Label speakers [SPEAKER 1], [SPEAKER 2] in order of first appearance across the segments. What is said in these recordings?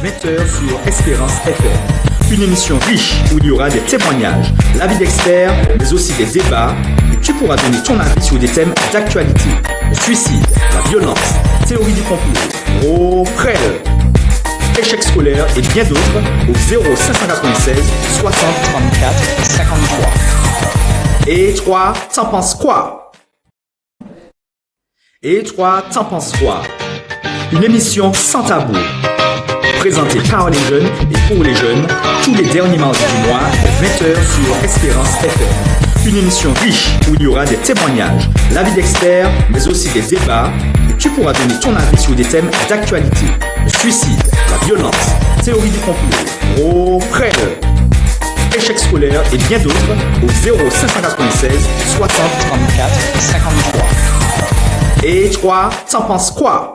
[SPEAKER 1] 20h sur Espérance FM. Une émission riche où il y aura des témoignages, l'avis d'experts, mais aussi des débats. Et tu pourras donner ton avis sur des thèmes d'actualité. Le suicide, la violence, théorie du complot, prêle, échec scolaire et bien d'autres au 0596 60 34 53. Et toi, t'en penses quoi? Et toi, t'en penses quoi? Une émission sans tabou. Présentée par les jeunes et pour les jeunes, tous les derniers mardis du mois, 20h sur Espérance FM. Une émission riche où il y aura des témoignages, l'avis d'experts, mais aussi des débats. Et tu pourras donner ton avis sur des thèmes d'actualité. Le suicide, la violence, théorie du complot, prêle, échec scolaire et bien d'autres au 0596 60 34 53. Et toi, t'en penses quoi?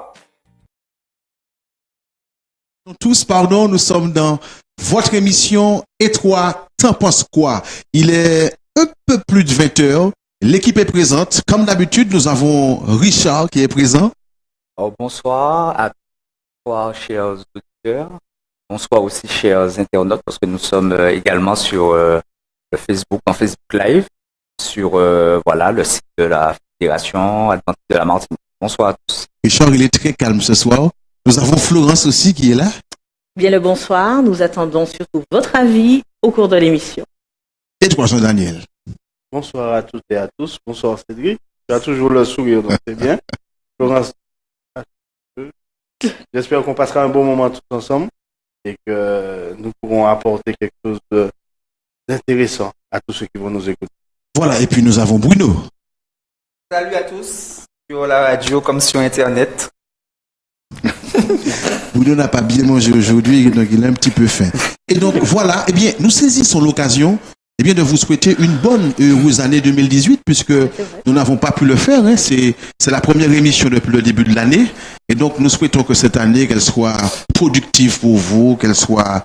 [SPEAKER 2] Tous, pardon, nous sommes dans votre émission Et toi, t'en penses quoi? Il est un peu plus de 20 heures. L'équipe est présente. Comme d'habitude, nous avons Richard qui est présent.
[SPEAKER 3] Bonsoir à toi, chers auditeurs. Bonsoir aussi, chers internautes, parce que nous sommes également sur le Facebook, en Facebook Live, sur le site de la Fédération Adventiste de la Martinique. Bonsoir à tous.
[SPEAKER 2] Richard, il est très calme ce soir. Nous avons Florence aussi qui est là.
[SPEAKER 4] Bien le bonsoir, nous attendons surtout votre avis au cours de l'émission.
[SPEAKER 2] Et toi, Jean-Daniel.
[SPEAKER 5] Bonsoir à toutes et à tous. Bonsoir Cédric. Tu as toujours le sourire, donc c'est bien. Florence, j'espère qu'on passera un bon moment tous ensemble et que nous pourrons apporter quelque chose d'intéressant à tous ceux qui vont nous écouter.
[SPEAKER 2] Voilà, et puis nous avons Bruno.
[SPEAKER 3] Salut à tous, sur la radio comme sur Internet.
[SPEAKER 2] Bruno n'a pas bien mangé aujourd'hui, donc il est un petit peu faim. Et donc voilà, eh bien, nous saisissons l'occasion de vous souhaiter une bonne et heureuse année 2018, puisque nous n'avons pas pu le faire. C'est la première émission depuis le début de l'année. Et donc nous souhaitons que cette année, qu'elle soit productive pour vous, qu'elle soit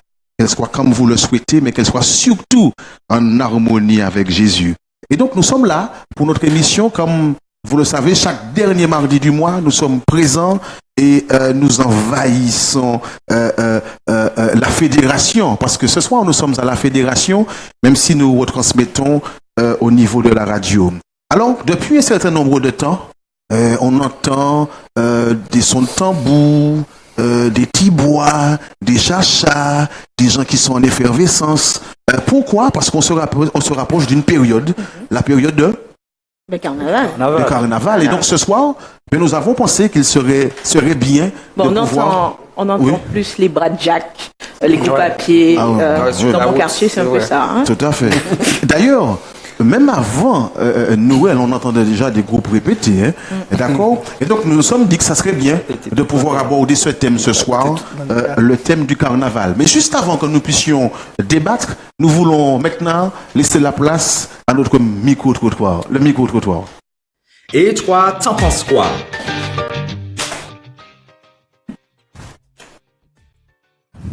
[SPEAKER 2] comme vous le souhaitez, mais qu'elle soit surtout en harmonie avec Jésus. Et donc nous sommes là pour notre émission, comme vous le savez, chaque dernier mardi du mois, nous sommes présents et nous envahissons la fédération. Parce que ce soir, nous sommes à la fédération, même si nous retransmettons au niveau de la radio. Alors, depuis un certain nombre de temps, on entend des sons de tambour, des tibois, des chachas, des gens qui sont en effervescence. Pourquoi? Parce qu'on se rapproche d'une période, la période de...
[SPEAKER 4] Le carnaval.
[SPEAKER 2] Le carnaval. Et donc ce soir, nous avons pensé qu'il serait bien de pouvoir...
[SPEAKER 4] On entend plus les bras de Jack, les coups à pied. Dans mon quartier, c'est un peu ça. Hein?
[SPEAKER 2] Tout à fait. D'ailleurs, même avant Noël, on entendait déjà des groupes répétés. Hein? D'accord? Et donc nous nous sommes dit que ça serait bien de pouvoir aborder ce thème ce soir, le thème du carnaval. Mais juste avant que nous puissions débattre, nous voulons maintenant laisser la place à notre micro-trottoir, le micro-trottoir.
[SPEAKER 1] Et toi, t'en penses quoi?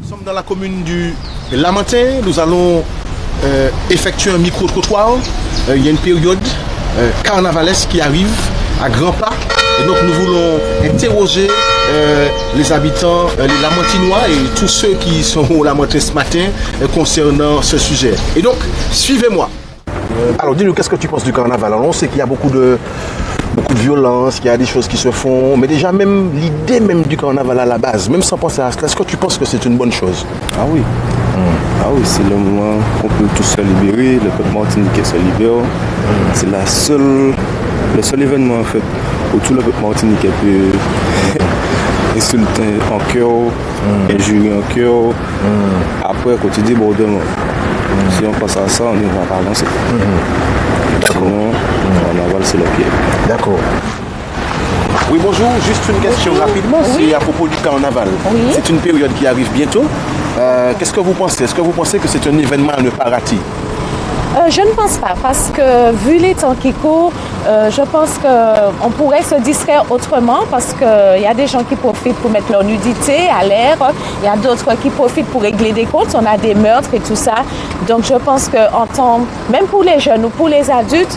[SPEAKER 2] Nous sommes dans la commune du Lamentin. Nous allons effectuer un micro-trottoir. Il y a une période carnavalesque qui arrive à grands pas. Et donc nous voulons interroger les habitants, les Lamentinois et tous ceux qui sont au Lamentin ce matin concernant ce sujet. Et donc, suivez-moi. Alors dis-nous, qu'est-ce que tu penses du carnaval? Alors, on sait qu'il y a beaucoup de violence, qu'il y a des choses qui se font, mais déjà même l'idée même du carnaval à la base, même sans penser à cela, est-ce que tu penses que c'est une bonne chose?
[SPEAKER 6] Ah oui. Ah oui, c'est le moment qu'on peut tous se libérer, le peuple martiniquais se libère. C'est le seul événement en fait où tout le peuple martiniquais peut insulter en cœur, injurer en cœur. Après, quand tu débordement, si on passe à ça, on ne va pas avancer. Sinon, carnaval, c'est le pied.
[SPEAKER 2] D'accord. Oui, bonjour. Juste une question rapidement, c'est à propos du carnaval.
[SPEAKER 4] Oui.
[SPEAKER 2] C'est une période qui arrive bientôt. Qu'est-ce que vous pensez? Est-ce que vous pensez que c'est un événement à ne pas rater?
[SPEAKER 7] Je ne pense pas, parce que vu les temps qui courent, je pense qu'on pourrait se distraire autrement, parce qu'il y a des gens qui profitent pour mettre leur nudité à l'air, il y a d'autres qui profitent pour régler des comptes, on a des meurtres et tout ça. Donc je pense qu'en temps, même pour les jeunes ou pour les adultes,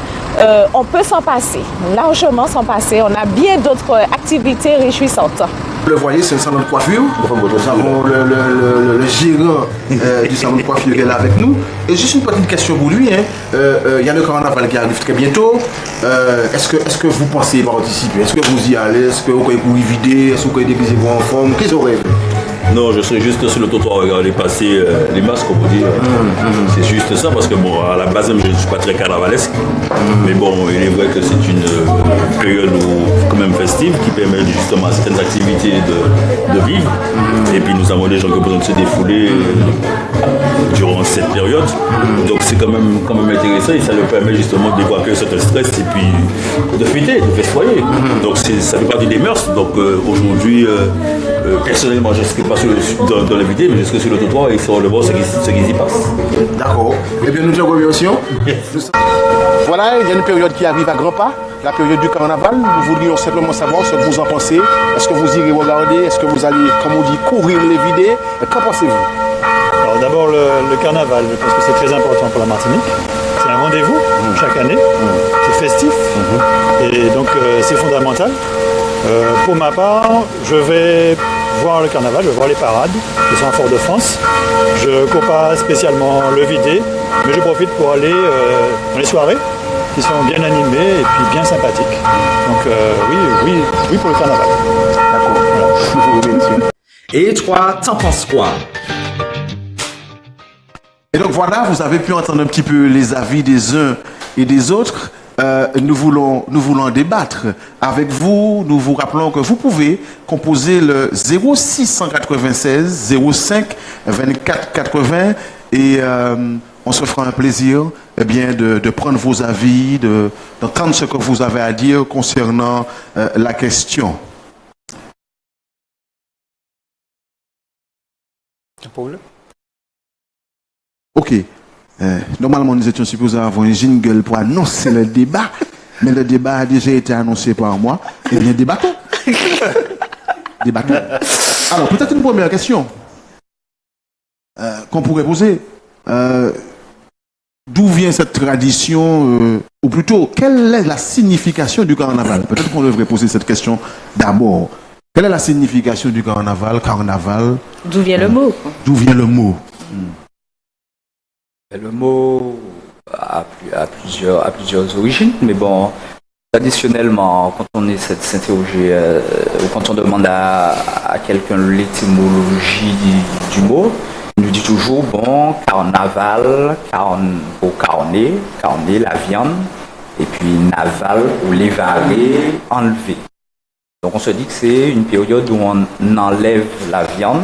[SPEAKER 7] on peut s'en passer, largement s'en passer. On a bien d'autres activités réjouissantes.
[SPEAKER 2] Vous le voyez, c'est un salon de coiffure. Nous avons le gérant du salon de coiffure qui est là avec nous. Et juste une petite question pour lui. Il y a le carnaval qui arrive très bientôt. Est-ce que vous pensez participer? Est-ce que vous y allez? Est-ce que vous pouvez vous y vider? Est-ce que vous pouvez déguiser vos en forme? Qu'est-ce que vous rêvez?
[SPEAKER 8] Non, je serai juste sur le trottoir, regarder passer les masques, comme vous dites. C'est juste ça, parce que bon, à la base, je ne suis pas très carnavalesque. Mais bon, il est vrai que c'est une période quand même festive qui permet justement à certaines activités de vivre. Et puis nous avons des gens qui ont besoin de se défouler durant cette période. Donc c'est quand même intéressant et ça leur permet justement d'évacuer certain stress et puis de fêter, de festoyer. Donc ça fait partie des mœurs. Donc aujourd'hui, personnellement, je ne serai pas dans l'invité, mais je serai sur le trottoir et ils sauront le voir ce qui s'y passe.
[SPEAKER 2] D'accord. Et bien nous te remercions. Voilà, il y a une période qui arrive à grands pas, la période du carnaval. Nous voudrions simplement savoir ce que vous en pensez. Est-ce que vous irez regarder? Est-ce que vous allez, comme on dit, courir les vider? Qu'en pensez-vous?
[SPEAKER 9] Alors d'abord le carnaval, je pense que c'est très important pour la Martinique. C'est un rendez-vous chaque année, c'est festif et donc c'est fondamental. Pour ma part, je vais voir le carnaval, je vais voir les parades qui sont à Fort-de-France. Je ne cours pas spécialement le vider, mais je profite pour aller dans les soirées qui sont bien animées et puis bien sympathiques. Donc oui pour le carnaval.
[SPEAKER 2] D'accord. Voilà.
[SPEAKER 1] Et toi, t'en penses quoi?
[SPEAKER 2] Et donc voilà, vous avez pu entendre un petit peu les avis des uns et des autres. Nous voulons débattre avec vous. Nous vous rappelons que vous pouvez composer le 0696 05 24 80 et on se fera un plaisir de prendre vos avis, d'entendre ce que vous avez à dire concernant la question.
[SPEAKER 9] Un problème?
[SPEAKER 2] Ok. Normalement, nous étions supposés avoir un jingle pour annoncer le débat, mais le débat a déjà été annoncé par moi. Eh bien, débattons. Débattons. Alors, peut-être une première question qu'on pourrait poser. D'où vient cette tradition, ou plutôt, quelle est la signification du carnaval? Peut-être qu'on devrait poser cette question d'abord. Quelle est la signification du carnaval?
[SPEAKER 4] D'où vient le mot?
[SPEAKER 2] D'où vient le mot?
[SPEAKER 3] Le mot a plusieurs origines, mais bon, traditionnellement, quand on essaie de s'interroger ou quand on demande à quelqu'un l'étymologie du mot, il nous dit toujours, bon, carnaval, pour carner, la viande, et puis naval ou lévarer, enlever. Donc on se dit que c'est une période où on enlève la viande.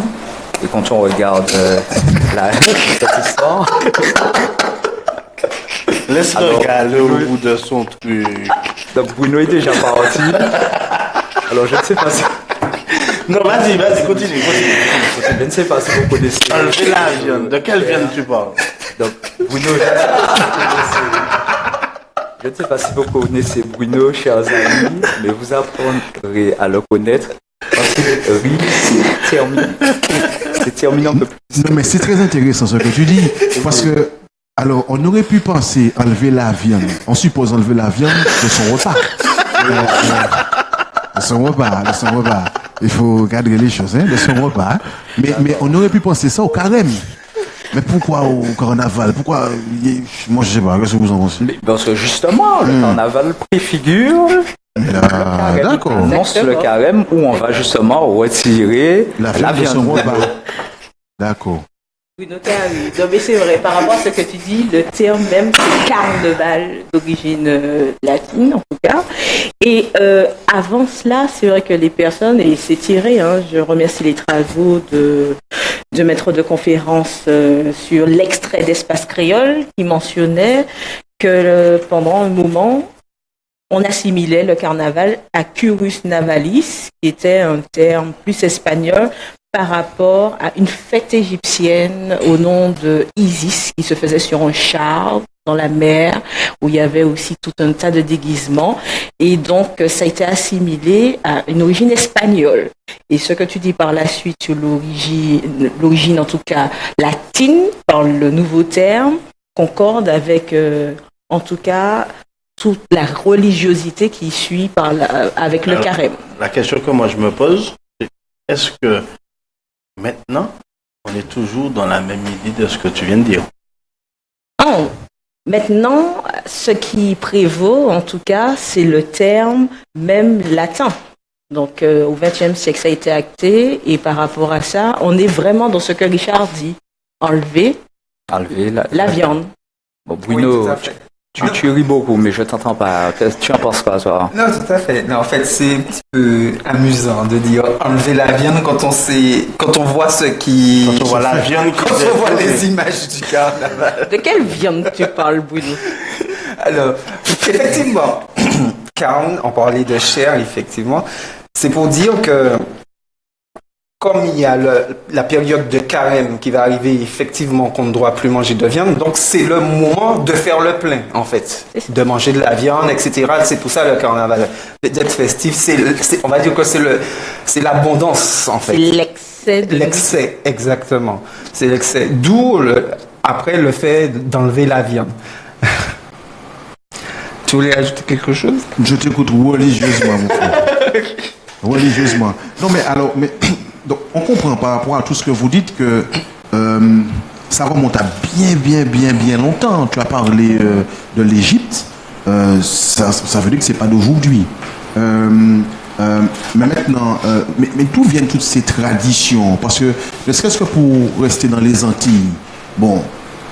[SPEAKER 3] Et quand on regarde cette histoire...
[SPEAKER 5] Laisse-le regarder au bout de son truc.
[SPEAKER 3] Donc Bruno est déjà parti. Alors je ne sais pas si...
[SPEAKER 5] Non, vas-y, continue.
[SPEAKER 3] Je ne sais pas si vous connaissez...
[SPEAKER 5] Enlever la viande. De quelle viande tu parles?
[SPEAKER 3] Donc Bruno... Je ne sais pas si vous connaissez Bruno, chers amis, mais vous apprendrez à le connaître. Parce que riz, c'est terminant un peu plus.
[SPEAKER 2] Non, mais c'est très intéressant ce que tu dis. Parce que, alors, on aurait pu penser enlever la viande. On suppose enlever la viande de son repas. De son repas. Il faut cadrer les choses, de son repas. Mais on aurait pu penser ça au carême. Mais pourquoi au carnaval? Pourquoi? Moi, je sais pas. Qu'est-ce que vous en pensez?
[SPEAKER 3] Parce que justement, le carnaval préfigure...
[SPEAKER 2] D'accord.
[SPEAKER 3] On annonce le carême où on va justement retirer la viande de son repas.
[SPEAKER 2] D'accord.
[SPEAKER 4] Oui, non, mais c'est vrai, par rapport à ce que tu dis, le terme même, c'est carnaval d'origine latine en tout cas. Et avant cela, c'est vrai que les personnes, et c'est tiré, je remercie les travaux de maître de conférence sur l'extrait d'Espace Créole qui mentionnait que pendant un moment, on assimilait le carnaval à Curus Navalis, qui était un terme plus espagnol par rapport à une fête égyptienne au nom de Isis qui se faisait sur un char dans la mer, où il y avait aussi tout un tas de déguisements. Et donc, ça a été assimilé à une origine espagnole. Et ce que tu dis par la suite sur l'origine en tout cas latine, par le nouveau terme, concorde avec, en tout cas, toute la religiosité qui suit avec le carême.
[SPEAKER 5] La question que moi je me pose, c'est est-ce que maintenant, on est toujours dans la même idée de ce que tu viens de dire?
[SPEAKER 4] Oh, maintenant, ce qui prévaut, en tout cas, c'est le terme même latin. Donc, au XXe siècle, ça a été acté, et par rapport à ça, on est vraiment dans ce que Richard dit, enlever la viande.
[SPEAKER 3] Bon, Bruno, tu ris beaucoup, mais je t'entends pas. Tu en penses quoi, toi?
[SPEAKER 10] Non, tout à fait. Non, en fait, c'est un petit peu amusant de dire enlever la viande quand on voit ce qui...
[SPEAKER 5] Quand on voit la viande,
[SPEAKER 10] quand on voit les images du carnaval.
[SPEAKER 4] De quelle viande tu parles, Bruno?
[SPEAKER 10] Alors, effectivement, carne, on parlait de chair, effectivement. C'est pour dire que comme il y a la période de carême qui va arriver, effectivement, qu'on ne doit plus manger de viande, donc c'est le moment de faire le plein, en fait, de manger de la viande, etc. C'est pour ça le carnaval, d'être festif, on va dire que c'est l'abondance, en fait.
[SPEAKER 4] C'est l'excès.
[SPEAKER 10] L'excès, exactement. C'est l'excès. D'où, après, le fait d'enlever la viande. Tu voulais ajouter quelque chose?
[SPEAKER 2] Je t'écoute religieusement, mon frère. Religieusement. Non, mais alors, donc, on comprend par rapport à tout ce que vous dites que ça remonte à bien longtemps. Tu as parlé de l'Égypte. Ça veut dire que c'est pas d'aujourd'hui. Mais maintenant, mais d'où viennent toutes ces traditions? Parce que, ne serait-ce que pour rester dans les Antilles, bon,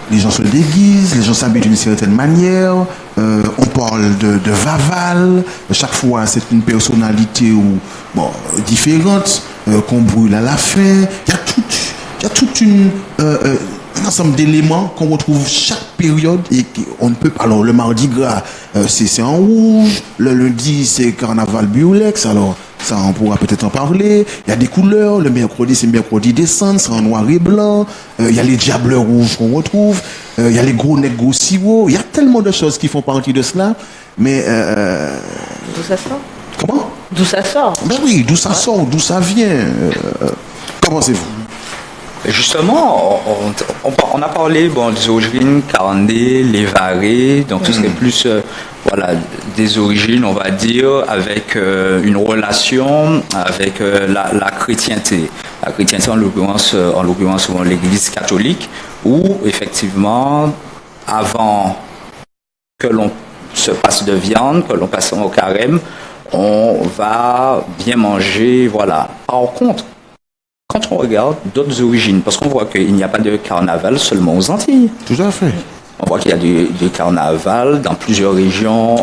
[SPEAKER 2] les gens se déguisent, les gens s'habillent d'une certaine manière, on parle de Vaval, chaque fois c'est une personnalité différente, qu'on brûle à la fin. Il y a toute un ensemble d'éléments qu'on retrouve chaque période et on ne peut pas. Alors le mardi gras, c'est en rouge, le lundi c'est carnaval Biolex, alors ça on pourra peut-être en parler. Il y a des couleurs, le mercredi c'est mercredi descente, c'est en noir et blanc, il y a les diables rouges qu'on retrouve, il y a les gros nègres sirop, il y a tellement de choses qui font partie de cela, mais...
[SPEAKER 4] D'où ça sort?
[SPEAKER 2] Comment?
[SPEAKER 4] D'où ça sort?
[SPEAKER 2] Ben oui, d'où ça sort, d'où ça vient. Qu'en pensez-vous?
[SPEAKER 3] Justement, on a parlé des origines, Carandé, les Varés, donc ce serait plus des origines, on va dire, avec une relation avec la chrétienté. La chrétienté, en l'occurrence l'Église catholique, où effectivement, avant que l'on se passe de viande, que l'on passe au carême, on va bien manger, voilà. Par contre, quand on regarde d'autres origines, parce qu'on voit qu'il n'y a pas de carnaval seulement aux Antilles.
[SPEAKER 2] Tout à fait.
[SPEAKER 3] On voit qu'il y a du carnaval dans plusieurs régions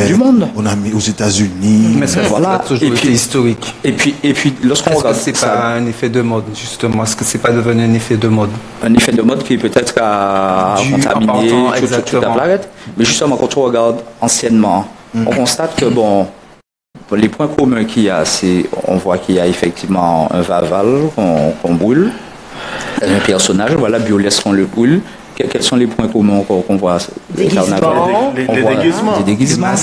[SPEAKER 3] du monde.
[SPEAKER 2] On a mis aux États-Unis.
[SPEAKER 10] Mais ça a toujours été historique.
[SPEAKER 3] Et puis lorsqu'on regarde,
[SPEAKER 10] c'est pas un effet de mode, justement. Est-ce que c'est pas devenu un effet de mode?
[SPEAKER 3] Un effet de mode qui peut-être a contaminé toute la planète. Mais justement, quand on regarde anciennement, on constate que les points communs qu'il y a, on voit qu'il y a effectivement un Vaval qu'on brûle, un personnage, Biolès qu'on le brûle. Quels sont les points communs qu'on voit?
[SPEAKER 5] Les déguisements.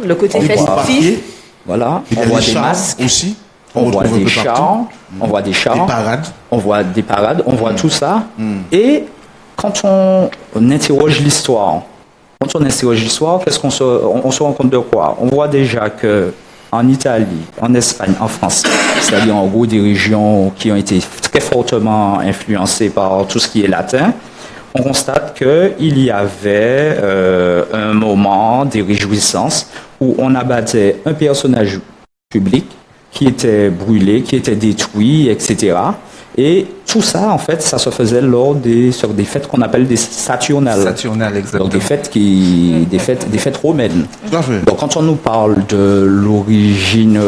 [SPEAKER 4] Le côté festif.
[SPEAKER 3] Voilà, on voit des masques
[SPEAKER 2] aussi.
[SPEAKER 3] On voit des chars, des parades. On voit des parades, on voit tout ça. Et quand on interroge l'histoire, qu'est-ce qu'on se rend compte de quoi? On voit déjà que en Italie, en Espagne, en France, c'est-à-dire en gros des régions qui ont été très fortement influencées par tout ce qui est latin, on constate qu'il y avait un moment des réjouissances où on abattait un personnage public qui était brûlé, qui était détruit, etc. Et tout ça, en fait, ça se faisait sur des fêtes qu'on appelle des saturnales.
[SPEAKER 10] Saturnales, exactement.
[SPEAKER 3] Donc des fêtes romaines. Donc quand on nous parle de l'origine,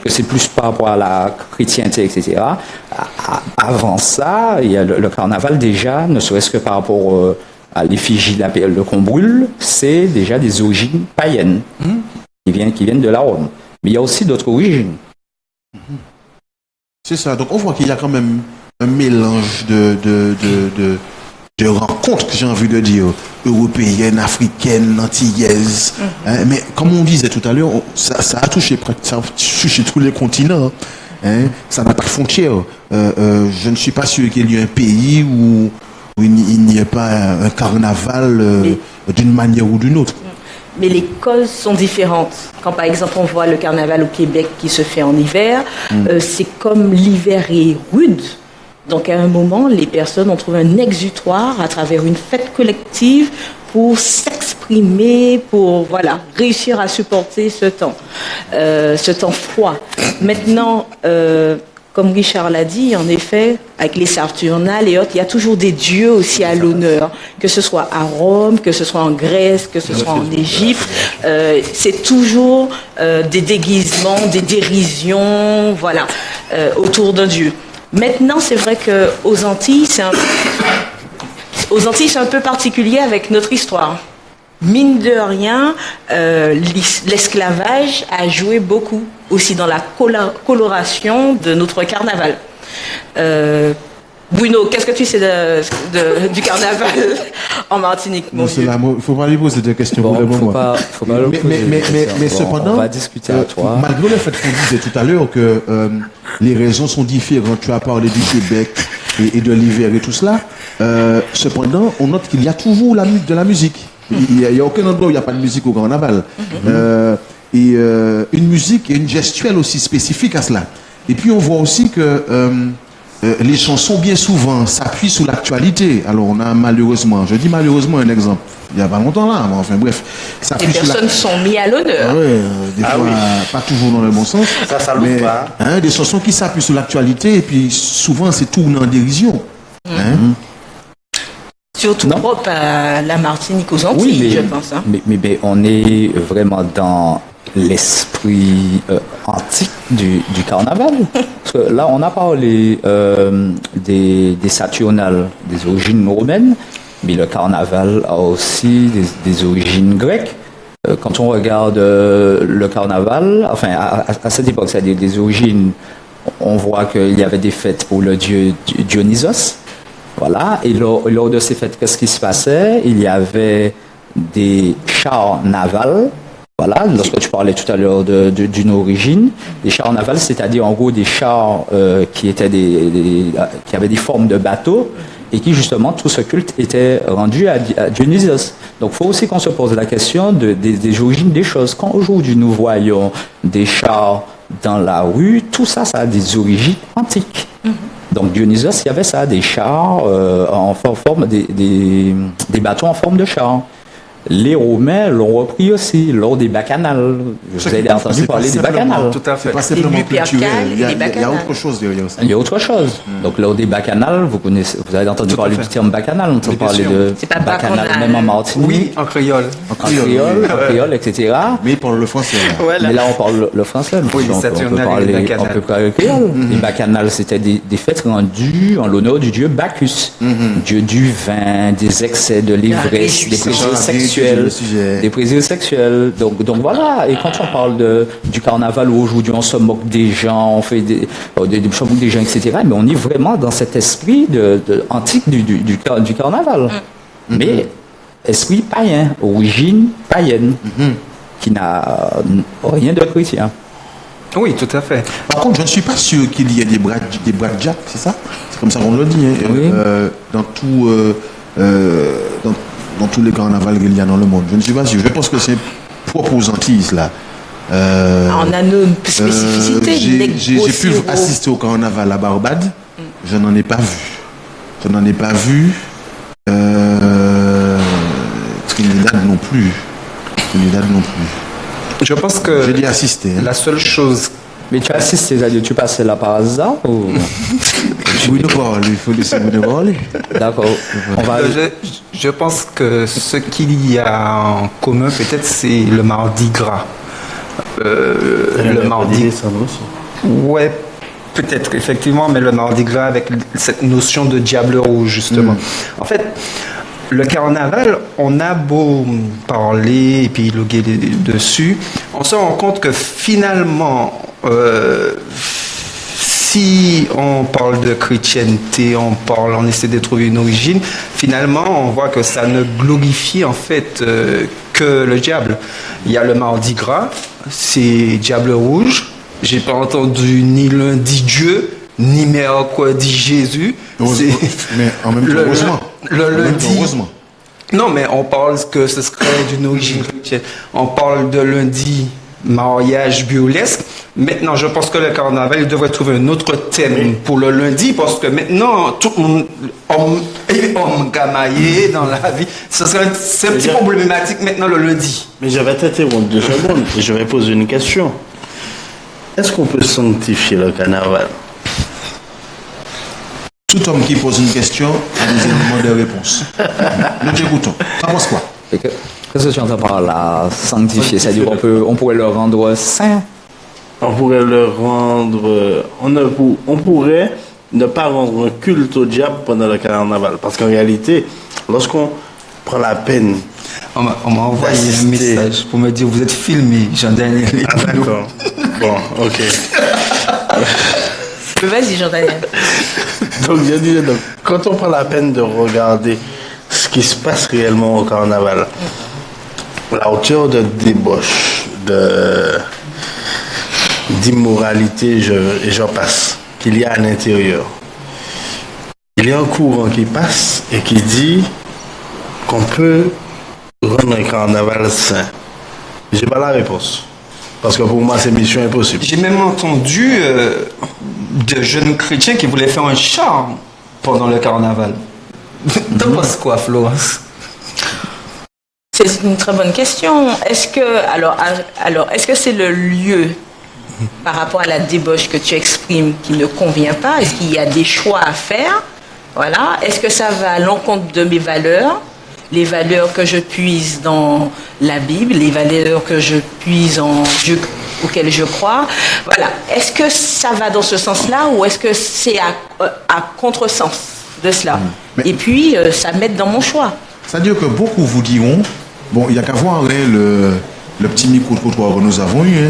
[SPEAKER 3] que c'est plus par rapport à la chrétienté, etc. Avant ça, il y a le carnaval déjà, ne serait-ce que par rapport à l'effigie le qu'on brûle, c'est déjà des origines païennes qui viennent de la Rome. Mais il y a aussi d'autres origines.
[SPEAKER 2] C'est ça. Donc on voit qu'il y a quand même un mélange de rencontres, j'ai envie de dire, européennes, africaines, antillaises. Mais comme on disait tout à l'heure, ça a touché tous les continents. Ça n'a pas de frontières. Je ne suis pas sûr qu'il y ait un pays où il n'y ait pas un carnaval d'une manière ou d'une autre.
[SPEAKER 4] mais les causes sont différentes. Quand par exemple on voit le carnaval au Québec qui se fait en hiver, c'est comme l'hiver est rude. Donc à un moment, les personnes ont trouvé un exutoire à travers une fête collective pour s'exprimer, pour réussir à supporter ce temps froid. Maintenant, comme Richard l'a dit, en effet, avec les Saturnales et autres, il y a toujours des dieux aussi à l'honneur, que ce soit à Rome, que ce soit en Grèce, que ce soit en Égypte. C'est toujours des déguisements, des dérisions, autour d'un dieu. Maintenant, c'est vrai qu'aux Antilles, c'est un peu particulier avec notre histoire. Mine de rien, l'esclavage a joué beaucoup aussi dans la coloration de notre carnaval. Bruno, qu'est-ce que tu sais du carnaval en Martinique, mon vieux?
[SPEAKER 2] Il ne faut pas lui poser des questions pour le moment. Mais cependant,
[SPEAKER 3] on va discuter à toi.
[SPEAKER 2] Malgré le fait qu'on disait tout à l'heure que les raisons sont différentes, tu as parlé du Québec et de l'hiver et tout cela, cependant, on note qu'il y a toujours de la musique. Il n'y a aucun endroit où il n'y a pas de musique au carnaval. Et une musique et une gestuelle aussi spécifique à cela. Et puis on voit aussi que les chansons bien souvent s'appuient sur l'actualité. Alors on a malheureusement, je dis malheureusement un exemple, il n'y a pas longtemps là, mais enfin bref.
[SPEAKER 4] Les personnes sont mises à l'honneur.
[SPEAKER 2] Des fois, pas toujours dans le bon sens.
[SPEAKER 5] Ça loupe pas.
[SPEAKER 2] Des chansons qui s'appuient sur l'actualité et puis souvent c'est tourné en dérision.
[SPEAKER 4] Surtout propre à la Martinique, aux Antilles, je pense.
[SPEAKER 3] Mais on est vraiment dans l'esprit antique du carnaval. Parce que là, on a parlé des Saturnales, des origines romaines, mais le carnaval a aussi des origines grecques. Quand on regarde le carnaval, enfin à cette époque, c'est-à-dire des origines, on voit qu'il y avait des fêtes pour le dieu Dionysos. Voilà, et lors de ces fêtes, qu'est-ce qui se passait? Il y avait des chars navals. Voilà, lorsque tu parlais tout à l'heure d'une origine, des chars navals, c'est-à-dire en gros des chars qui avaient des formes de bateaux et qui justement tout ce culte était rendu à Dionysos. Donc il faut aussi qu'on se pose la question des origines des choses. Quand aujourd'hui nous voyons des chars dans la rue, tout ça, ça a des origines antiques. Donc Dionysos, il y avait ça, des chars en forme, des bateaux en forme de chars. Les Romains l'ont repris aussi lors des bacchanales. Vous avez entendu parler des bacchanales.
[SPEAKER 2] Tout à fait. C'est pas simplement culturel. Il y a autre chose derrière ça.
[SPEAKER 3] Il y a autre chose. Donc lors des bacchanales, vous avez entendu parler du terme bacchanal. On entend parler de bacchanal même en Martinique.
[SPEAKER 10] Oui, en créole.
[SPEAKER 3] En créole, etc.
[SPEAKER 2] Mais pour le français.
[SPEAKER 3] Mais là, on parle le français.
[SPEAKER 10] Oui,
[SPEAKER 3] donc,
[SPEAKER 10] on peut
[SPEAKER 3] parler créole. Les bacchanales, c'était des fêtes rendues en l'honneur du dieu Bacchus, dieu du vin, des excès de l'ivresse, des plaisirs sexuels. Des plaisirs sexuels. Donc voilà. Et quand on parle du carnaval où aujourd'hui on se moque des gens, on fait des moque des gens, etc. Mais on est vraiment dans cet esprit antique du carnaval. Mais esprit païen, origine païenne, qui n'a rien de chrétien.
[SPEAKER 10] Oui, tout à fait.
[SPEAKER 2] Par contre, je ne suis pas sûr qu'il y ait des blackjack, c'est ça? C'est comme ça qu'on le dit. Dans tous les carnavals qu'il y a dans le monde. Je ne suis pas sûr. Je pense que c'est propre aux Antilles, là.
[SPEAKER 4] On a nos spécificités.
[SPEAKER 2] J'ai pu assister au carnaval à Barbade. Je n'en ai pas vu. Trinidad non plus.
[SPEAKER 10] Je pense que
[SPEAKER 2] j'ai dû assister.
[SPEAKER 10] La seule chose.
[SPEAKER 3] Mais tu assistes, c'est-à-dire tu passes là par hasard ou...
[SPEAKER 2] Oui, il faut laisser vous parler.
[SPEAKER 3] D'accord.
[SPEAKER 10] Je pense que ce qu'il y a en commun, peut-être, c'est le Mardi Gras. Le Mardi Gras. Ouais, peut-être, effectivement, mais le Mardi Gras avec cette notion de diable rouge, justement. En fait, le carnaval, on a beau parler et puis loguer dessus, on se rend compte que finalement, si on parle de chrétienté, on essaie de trouver une origine, finalement, on voit que ça ne glorifie en fait que le diable. Il y a le Mardi Gras, c'est Diable Rouge. J'ai pas entendu ni lundi Dieu, ni mercredi Jésus.
[SPEAKER 2] Mais en même temps, heureusement.
[SPEAKER 10] Non, mais on parle que ce serait d'une origine chrétienne. On parle de lundi, mariage burlesque. Maintenant, je pense que le carnaval, il devrait trouver un autre thème pour le lundi, parce que maintenant, tout le monde, homme gamaillé dans la vie, c'est un petit peu problématique maintenant le lundi.
[SPEAKER 5] Mais je vais t'interrompre 2 secondes et je vais poser une question. Est-ce qu'on peut sanctifier le carnaval?
[SPEAKER 2] Tout homme qui pose une question a des éléments de réponse. Nous t'écoutons. Ça pense quoi?
[SPEAKER 3] Qu'est-ce que tu entends par là, sanctifier? C'est-à-dire on pourrait le rendre saint?
[SPEAKER 5] On pourrait le rendre... On pourrait ne pas rendre un culte au diable pendant le carnaval. Parce qu'en réalité, lorsqu'on prend la peine...
[SPEAKER 10] On m'a envoyé un message pour me dire vous êtes filmé, Jean-Daniel.
[SPEAKER 5] Ah d'accord. Bon, ok.
[SPEAKER 4] Vas-y, Jean-Daniel.
[SPEAKER 5] Donc, je disais, quand on prend la peine de regarder ce qui se passe réellement au carnaval, la hauteur de débauche, d'immoralité, et j'en passe, qu'il y a à l'intérieur. Il y a un courant qui passe et qui dit qu'on peut rendre un carnaval sain. J'ai pas la réponse. Parce que pour moi, c'est mission impossible.
[SPEAKER 10] J'ai même entendu de jeunes chrétiens qui voulaient faire un charme pendant le carnaval. T'en penses quoi, Florence?
[SPEAKER 4] C'est une très bonne question. Est-ce que c'est le lieu par rapport à la débauche que tu exprimes qui ne convient pas? Est-ce qu'il y a des choix à faire? Voilà. Est-ce que ça va à l'encontre de mes valeurs? Les valeurs que je puise dans la Bible, les valeurs que je puise en Dieu auquel je crois. Voilà. Est-ce que ça va dans ce sens-là ou est-ce que c'est à contresens de cela? Et puis, ça m'aide dans mon choix.
[SPEAKER 2] C'est-à-dire que beaucoup vous diront, bon, il n'y a qu'à voir le petit micro-trottoir que nous avons eu,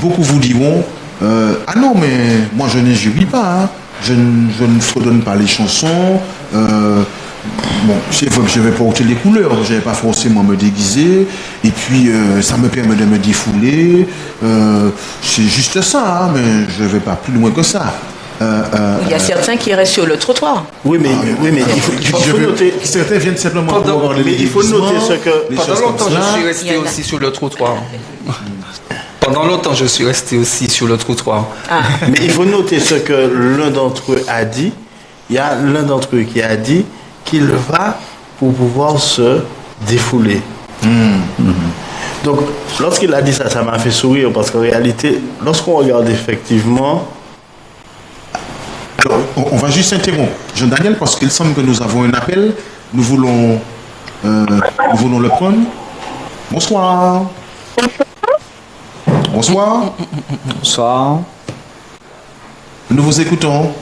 [SPEAKER 2] beaucoup vous diront, ah non, mais moi je n'injurie pas, hein. Je ne fredonne pas les chansons, bon, c'est vrai que je vais porter les couleurs, je ne vais pas forcément me déguiser, et puis ça me permet de me défouler, c'est juste ça, hein, mais je ne vais pas plus loin que ça.
[SPEAKER 4] Il y a certains qui restent sur le trottoir.
[SPEAKER 5] Oui, mais il faut noter.
[SPEAKER 2] Certains viennent simplement pour voir les
[SPEAKER 5] il faut noter ce que...
[SPEAKER 10] Pendant longtemps, je suis resté aussi sur le trottoir. Pendant longtemps, je suis resté aussi sur le trottoir.
[SPEAKER 4] Ah.
[SPEAKER 5] Mais il faut noter ce que l'un d'entre eux a dit. Il y a l'un d'entre eux qui a dit qu'il va pour pouvoir se défouler. Donc, lorsqu'il a dit ça, ça m'a fait sourire parce qu'en réalité, lorsqu'on regarde effectivement...
[SPEAKER 2] Alors, on va juste interrompre Jean-Daniel parce qu'il semble que nous avons un appel. Nous voulons le prendre. Bonsoir. Bonsoir.
[SPEAKER 3] Bonsoir.
[SPEAKER 2] Nous vous écoutons.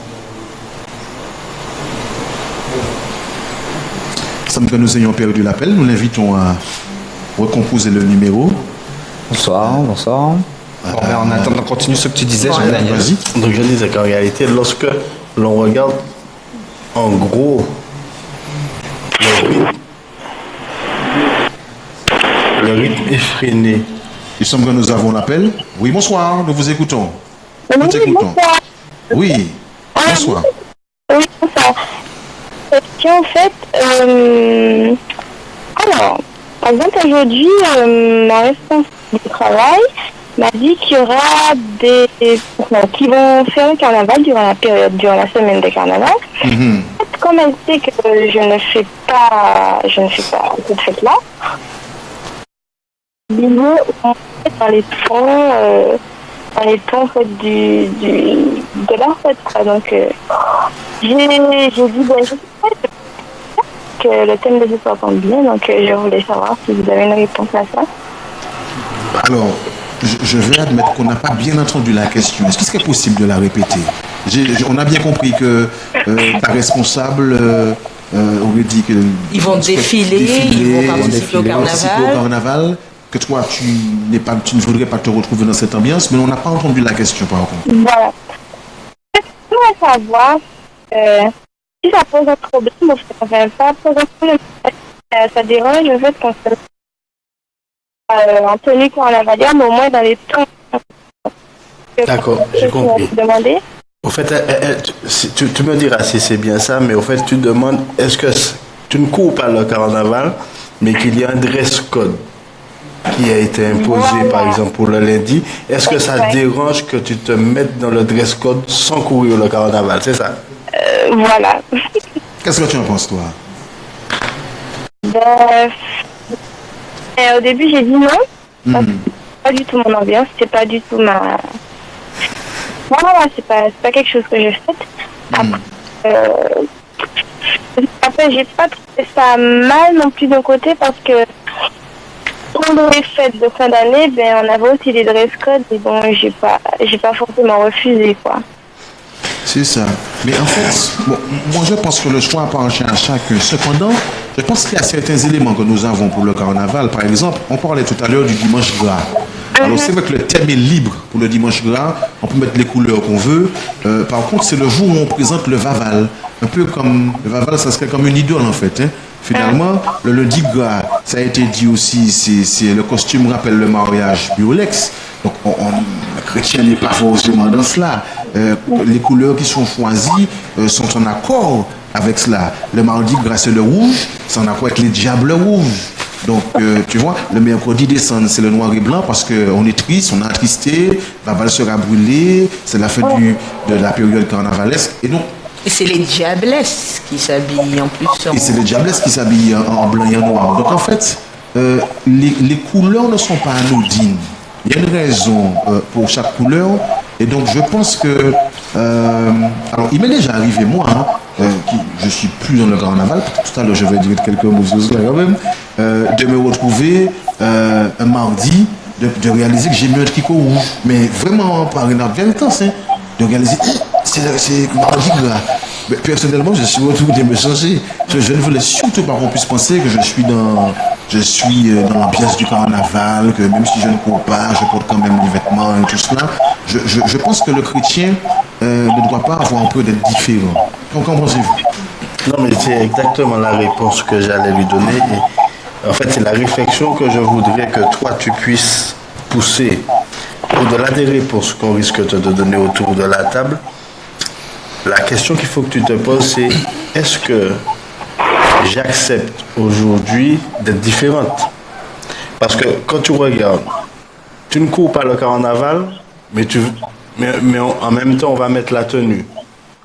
[SPEAKER 2] Il semble que nous ayons perdu l'appel. Nous l'invitons à recomposer le numéro.
[SPEAKER 3] Bonsoir, bonsoir.
[SPEAKER 10] Bon, ben, en attendant, continue ce que tu disais, Jean-Daniel.
[SPEAKER 2] Vas-y.
[SPEAKER 5] Donc je disais qu'en réalité, lorsque l'on regarde en gros le rythme effréné.
[SPEAKER 2] Il semble que nous avons l'appel. Oui, bonsoir, nous vous écoutons. Nous t'écoutons.
[SPEAKER 11] Bonsoir.
[SPEAKER 2] Oui, bonsoir.
[SPEAKER 11] Oui, bonsoir. En fait, alors, par exemple, aujourd'hui, ma responsable du travail m'a dit qu'il y aura des qui vont faire le carnaval durant la semaine de carnaval. Comme elle sait que je ne fais pas cette fête-là, ils vont dans les tons en fait, de la fête, quoi. Donc, j'ai dit, ben, je sais pas que le thème de ce soir tombe bien, donc je voulais savoir si vous avez une réponse à ça.
[SPEAKER 2] Alors, je vais admettre qu'on n'a pas bien entendu la question. Est-ce qu'il serait possible de la répéter? On a bien compris que ta responsable aurait dit que...
[SPEAKER 4] Ils vont défiler, ils vont participer au
[SPEAKER 2] carnaval. Que toi, tu ne voudrais pas te retrouver dans cette ambiance, mais on n'a pas entendu la question par contre.
[SPEAKER 11] Voilà. Je voudrais savoir si ça pose un problème ou si ça ne pas poser un problème. Ça dérange le fait qu'on se en tenue carnavalière, mais au moins dans les temps.
[SPEAKER 5] D'accord, j'ai compris. Au fait, tu me diras si c'est bien ça, mais au fait, tu demandes, est-ce que tu ne cours pas le carnaval, mais qu'il y a un dress code qui a été imposé, par exemple, pour le lundi, est-ce que ça te dérange que tu te mettes dans le dress code sans courir le carnaval? C'est ça?
[SPEAKER 11] Voilà.
[SPEAKER 2] Qu'est-ce que tu en penses, toi?
[SPEAKER 11] Au début, j'ai dit non. Parce que c'est pas du tout mon ambiance, c'est pas du tout ma... Voilà, c'est pas quelque chose que je fais. Après, j'ai pas trouvé ça mal non plus d'un côté parce que pendant les fêtes de fin d'année, on avait aussi des dress codes et bon, j'ai pas forcément refusé, quoi.
[SPEAKER 2] C'est ça. Mais en fait, bon, moi je pense que le choix appartient à chacun. Cependant, je pense qu'il y a certains éléments que nous avons pour le carnaval. Par exemple, on parlait tout à l'heure du dimanche gras. Alors c'est vrai que le thème est libre pour le dimanche gras. On peut mettre les couleurs qu'on veut. Par contre, c'est le jour où on présente le Vaval. Un peu comme le Vaval, ça serait comme une idole en fait. Hein. Finalement, le lundi gras, ça a été dit aussi, c'est le costume rappelle le mariage burlex. Donc, le chrétien n'est pas forcément dans cela. Les couleurs qui sont choisies sont en accord avec cela. Le mardi gras, c'est le rouge, c'est en accord avec les diables rouges. Donc, tu vois, le mercredi décembre, c'est le noir et blanc parce qu'on est triste, on est attristé, Vaval sera brûlé, c'est la fin de la période carnavalesque.
[SPEAKER 4] Et c'est les diablesses qui s'habillent en plus.
[SPEAKER 2] Et c'est les diablesses qui s'habillent en blanc et en noir. Donc en fait, les couleurs ne sont pas anodines. Il y a une raison pour chaque couleur. Et donc je pense que... alors il m'est déjà arrivé, moi, je suis plus dans le carnaval, tout à l'heure je vais dire quelques mots sur cela quand même, de me retrouver un mardi, de réaliser que j'ai mis un tricot rouge. Mais vraiment par inadvertance, de réaliser... C'est mardi gras. Mais personnellement, je suis retourné me changer. Je ne voulais surtout pas qu'on puisse penser que je suis dans l'ambiance du carnaval, que même si je ne cours pas, je porte quand même les vêtements et tout cela. Je pense que le chrétien ne doit pas avoir un peu d'être différent. Qu'en pensez-vous?
[SPEAKER 5] Non, mais c'est exactement la réponse que j'allais lui donner. Et en fait, c'est la réflexion que je voudrais que toi, tu puisses pousser au-delà des réponses qu'on risque de te donner autour de la table. La question qu'il faut que tu te poses, c'est est-ce que j'accepte aujourd'hui d'être différente? Parce que quand tu regardes, tu ne cours pas le carnaval, mais en même temps, on va mettre la tenue.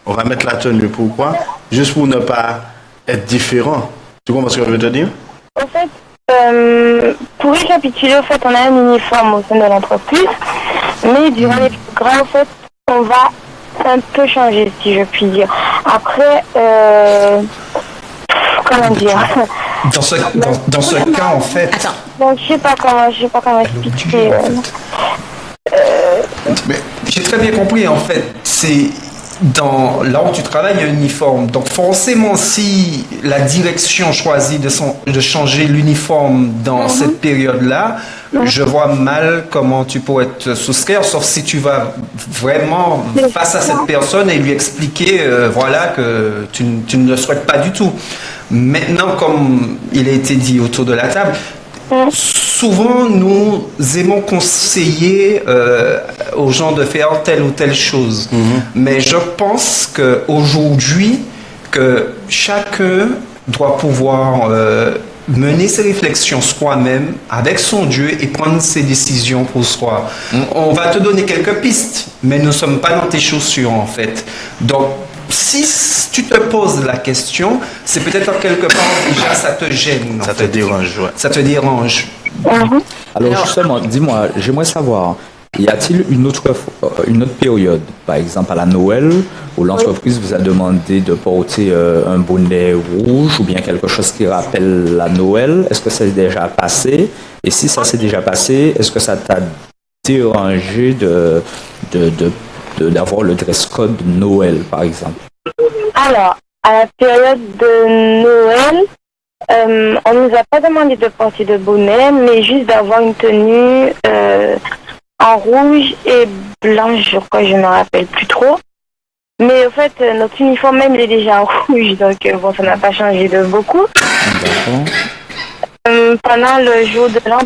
[SPEAKER 5] On va mettre la tenue, pourquoi? Juste pour ne pas être différent. Tu comprends ce que je veux te dire?
[SPEAKER 11] En fait, pour récapituler, en fait, on a un uniforme au sein de l'entreprise, mais durant les programmes, en fait, on va un peu changer, si je puis dire. Après, comment dire?
[SPEAKER 10] Dans ce cas, en fait...
[SPEAKER 11] Attends. Donc, je sais pas comment expliquer.
[SPEAKER 10] Mais j'ai très bien compris, en fait. C'est... là où tu travailles, il y a un uniforme. Donc forcément, si la direction choisit de changer l'uniforme dans cette période-là, je vois mal comment tu pourrais te soustraire, sauf si tu vas vraiment face à cette personne et lui expliquer voilà, que tu ne le souhaites pas du tout. Maintenant, comme il a été dit autour de la table, souvent, nous aimons conseiller aux gens de faire telle ou telle chose. Mais je pense qu'aujourd'hui, que chacun doit pouvoir mener ses réflexions soi-même avec son Dieu et prendre ses décisions pour soi. On va te donner quelques pistes, mais nous ne sommes pas dans tes chaussures, en fait. Donc, si tu te poses la question, c'est peut-être quelque part déjà ça te gêne.
[SPEAKER 5] Ça te dérange, ouais.
[SPEAKER 10] Ça te dérange.
[SPEAKER 3] Alors justement, dis-moi, j'aimerais savoir, y a-t-il une autre période, par exemple à la Noël, où l'entreprise vous a demandé de porter un bonnet rouge ou bien quelque chose qui rappelle la Noël? Est-ce que ça s'est déjà passé? Et si ça s'est déjà passé, est-ce que ça t'a dérangé d'avoir le dress code de Noël, par exemple?
[SPEAKER 11] Alors, à la période de Noël, on nous a pas demandé de porter de bonnet, mais juste d'avoir une tenue en rouge et blanche, je crois, je ne me rappelle plus trop. Mais en fait, notre uniforme même, il est déjà en rouge, donc bon, ça n'a pas changé de beaucoup. Pendant le jour de l'an,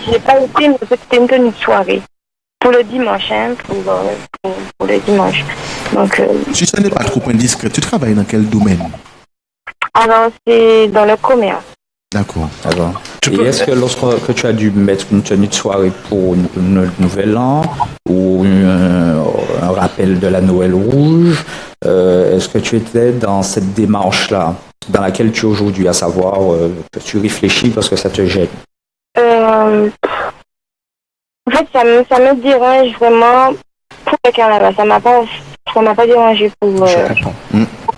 [SPEAKER 11] je n'ai pas été, mais c'était une tenue de soirée. Pour le dimanche, pour le dimanche. Donc,
[SPEAKER 2] si ce n'est pas trop indiscret, tu travailles dans quel domaine?
[SPEAKER 11] Alors, c'est dans le commerce.
[SPEAKER 2] D'accord.
[SPEAKER 3] Et est-ce que lorsque tu as dû mettre une tenue de soirée pour une Nouvel An ou un rappel de la Noël rouge, est-ce que tu étais dans cette démarche-là dans laquelle tu es aujourd'hui, à savoir que tu réfléchis parce que ça te gêne?
[SPEAKER 11] En fait, ça me dérange vraiment pour le carnaval. Ça m'a pas dérangé pour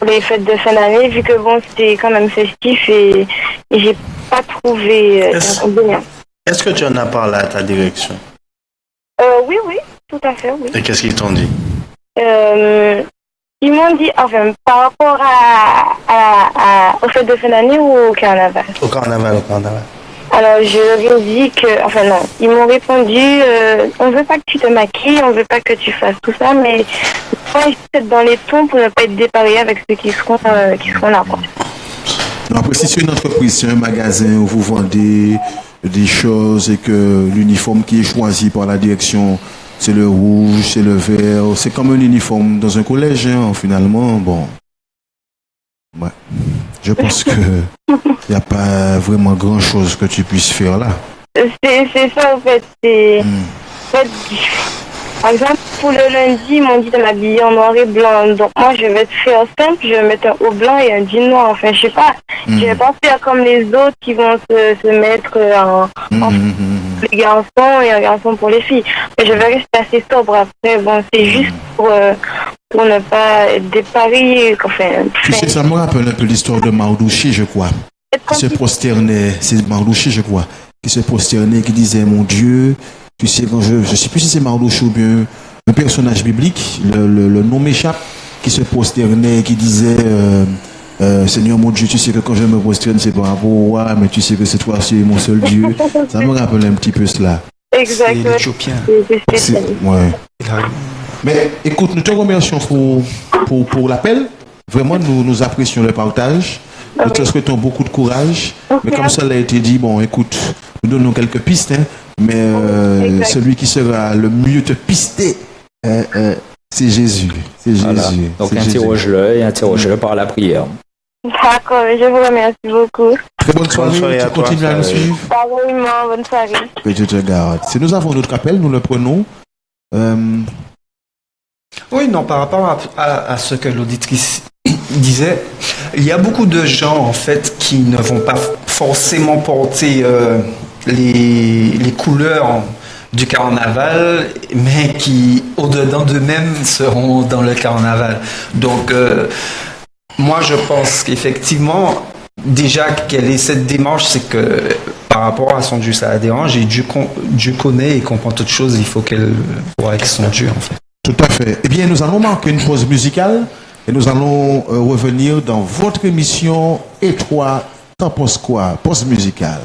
[SPEAKER 11] les fêtes de fin d'année, vu que bon, c'était quand même festif et j'ai pas trouvé bien.
[SPEAKER 5] Est-ce que tu en as parlé à ta direction?
[SPEAKER 11] Oui, tout à fait, oui.
[SPEAKER 5] Et qu'est-ce qu'ils t'ont dit?
[SPEAKER 11] Ils m'ont dit, enfin, par rapport aux fêtes de fin d'année ou au carnaval?
[SPEAKER 5] Au carnaval.
[SPEAKER 11] Alors, je leur ai dit que, enfin non, ils m'ont répondu, on veut pas que tu te maquilles, on veut pas que tu fasses tout ça, mais faut être dans les tons pour ne pas être dépareillé avec ceux qui seront là, quoi.
[SPEAKER 2] Après, si c'est une entreprise, c'est un magasin où vous vendez des choses et que l'uniforme qui est choisi par la direction, c'est le rouge, c'est le vert, c'est comme un uniforme dans un collège, hein, finalement, bon. Ouais. Je pense que il n'y a pas vraiment grand-chose que tu puisses faire là.
[SPEAKER 11] C'est ça, en fait. En fait, par exemple, pour le lundi, ils m'ont dit de m'habiller en noir et blanc. Donc moi, je vais faire simple, je vais mettre un haut blanc et un jean noir. Enfin, je sais pas. Je vais pas faire comme les autres qui vont se mettre en les garçons et un garçon pour les filles. Mais je vais rester assez sobre après. Bon, c'est juste pour ne pas être dépareillé. Enfin,
[SPEAKER 2] tu sais, ça me rappelle un peu l'histoire de Mardouchi, je crois. Qui se prosternait, c'est Mardouchi, je crois, qui se prosternait, qui disait, mon Dieu, tu sais, quand je sais plus si c'est Mardouchi ou bien un personnage biblique, le nom m'échappe, qui se prosternait, qui disait, Seigneur mon Dieu, tu sais que quand je me prosterne, c'est par rapport au roi, mais tu sais que c'est toi, c'est mon seul Dieu. Ça me rappelle un petit peu cela.
[SPEAKER 11] Exactement.
[SPEAKER 10] C'est l'Éthiopien.
[SPEAKER 2] Ouais. Mais écoute, nous te remercions pour l'appel. Vraiment, nous apprécions le partage. Nous te souhaitons beaucoup de courage. Mais comme ça l'a été dit, bon, écoute, nous donnons quelques pistes, hein, mais celui qui sera le mieux te pister, c'est Jésus. C'est Jésus.
[SPEAKER 3] Voilà. Donc interroge-le et interroge-le par la prière.
[SPEAKER 11] D'accord, je vous remercie beaucoup.
[SPEAKER 2] Très bonne soirée, tu continues à nous suivre.
[SPEAKER 11] Pareillement, bonne soirée.
[SPEAKER 2] Que Dieu te garde. Si nous avons notre appel, nous le prenons.
[SPEAKER 10] Oui, non, par rapport à ce que l'auditrice disait, il y a beaucoup de gens, en fait, qui ne vont pas forcément porter les couleurs du carnaval, mais qui, au-dedans d'eux-mêmes, seront dans le carnaval. Donc, moi, je pense qu'effectivement, déjà qu'elle ait cette démarche, c'est que par rapport à son Dieu, ça la dérange, et Dieu connaît et comprend toutes choses, il faut qu'elle voit avec son Dieu, en fait.
[SPEAKER 2] Tout à fait. Eh bien, nous allons marquer une pause musicale et nous allons revenir dans votre émission Et toi, t'en penses quoi? Pause musicale.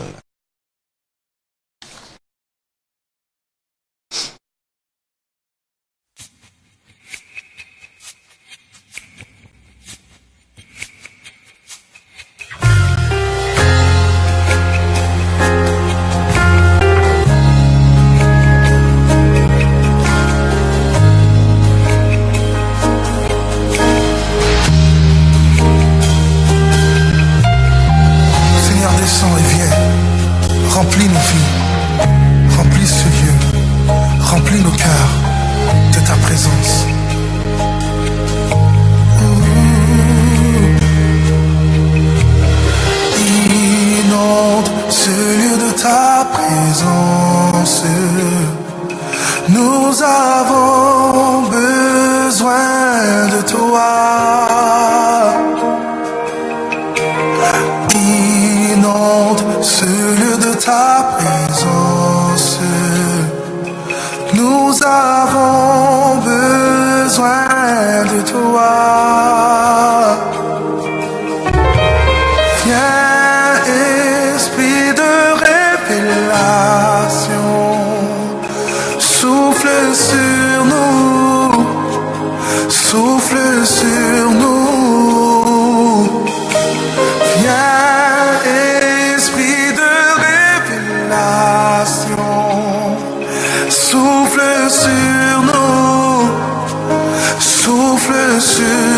[SPEAKER 12] Remplis nos vies, remplis ce lieu, remplis nos cœurs de ta présence. Inonde ce lieu de ta présence. Nous avons besoin de toi. Inonde ce lieu de ta présence. Nous avons besoin de toi. Viens, esprit de révélation, souffle sur nous, souffle sur nous. Viens, esprit de révélation, souffle sur nous, souffle sur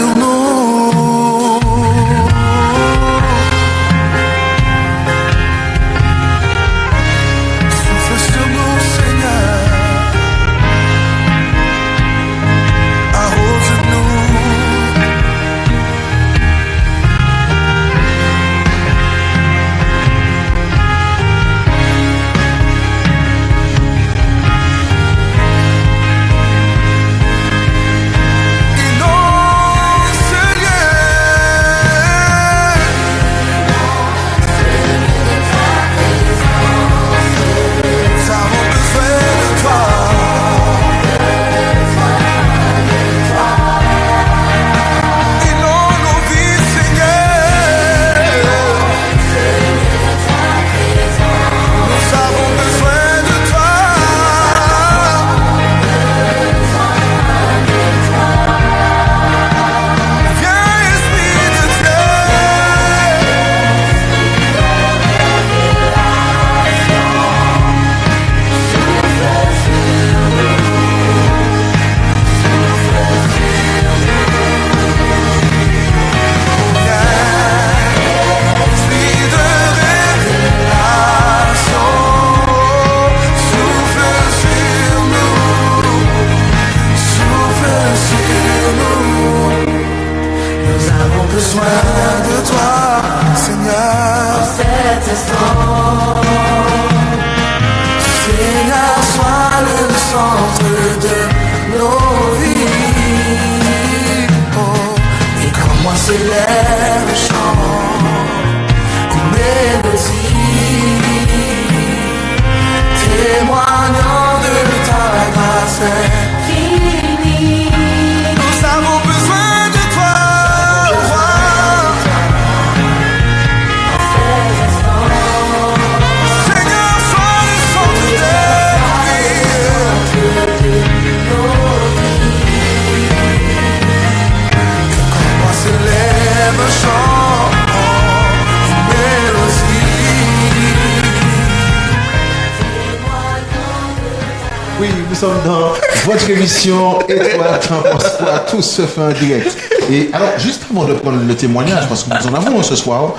[SPEAKER 2] sommes dans votre émission Et toi, t'en penses quoi? Tout se fait en direct. Et alors, juste avant de prendre le témoignage, parce que nous en avons ce soir,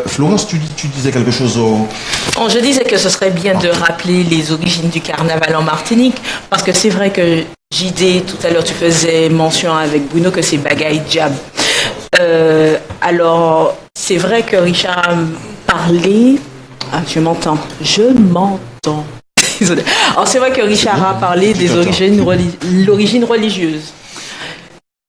[SPEAKER 2] Florence, tu disais quelque chose
[SPEAKER 4] Je disais que ce serait bien de rappeler les origines du carnaval en Martinique, parce que c'est vrai que JD, tout à l'heure, tu faisais mention avec Bruno que c'est Bagaille Diab. Alors, c'est vrai que Richard a parlé... Ah, je m'entends. Désolée. Alors, c'est vrai que Richard a parlé des l'origine religieuse.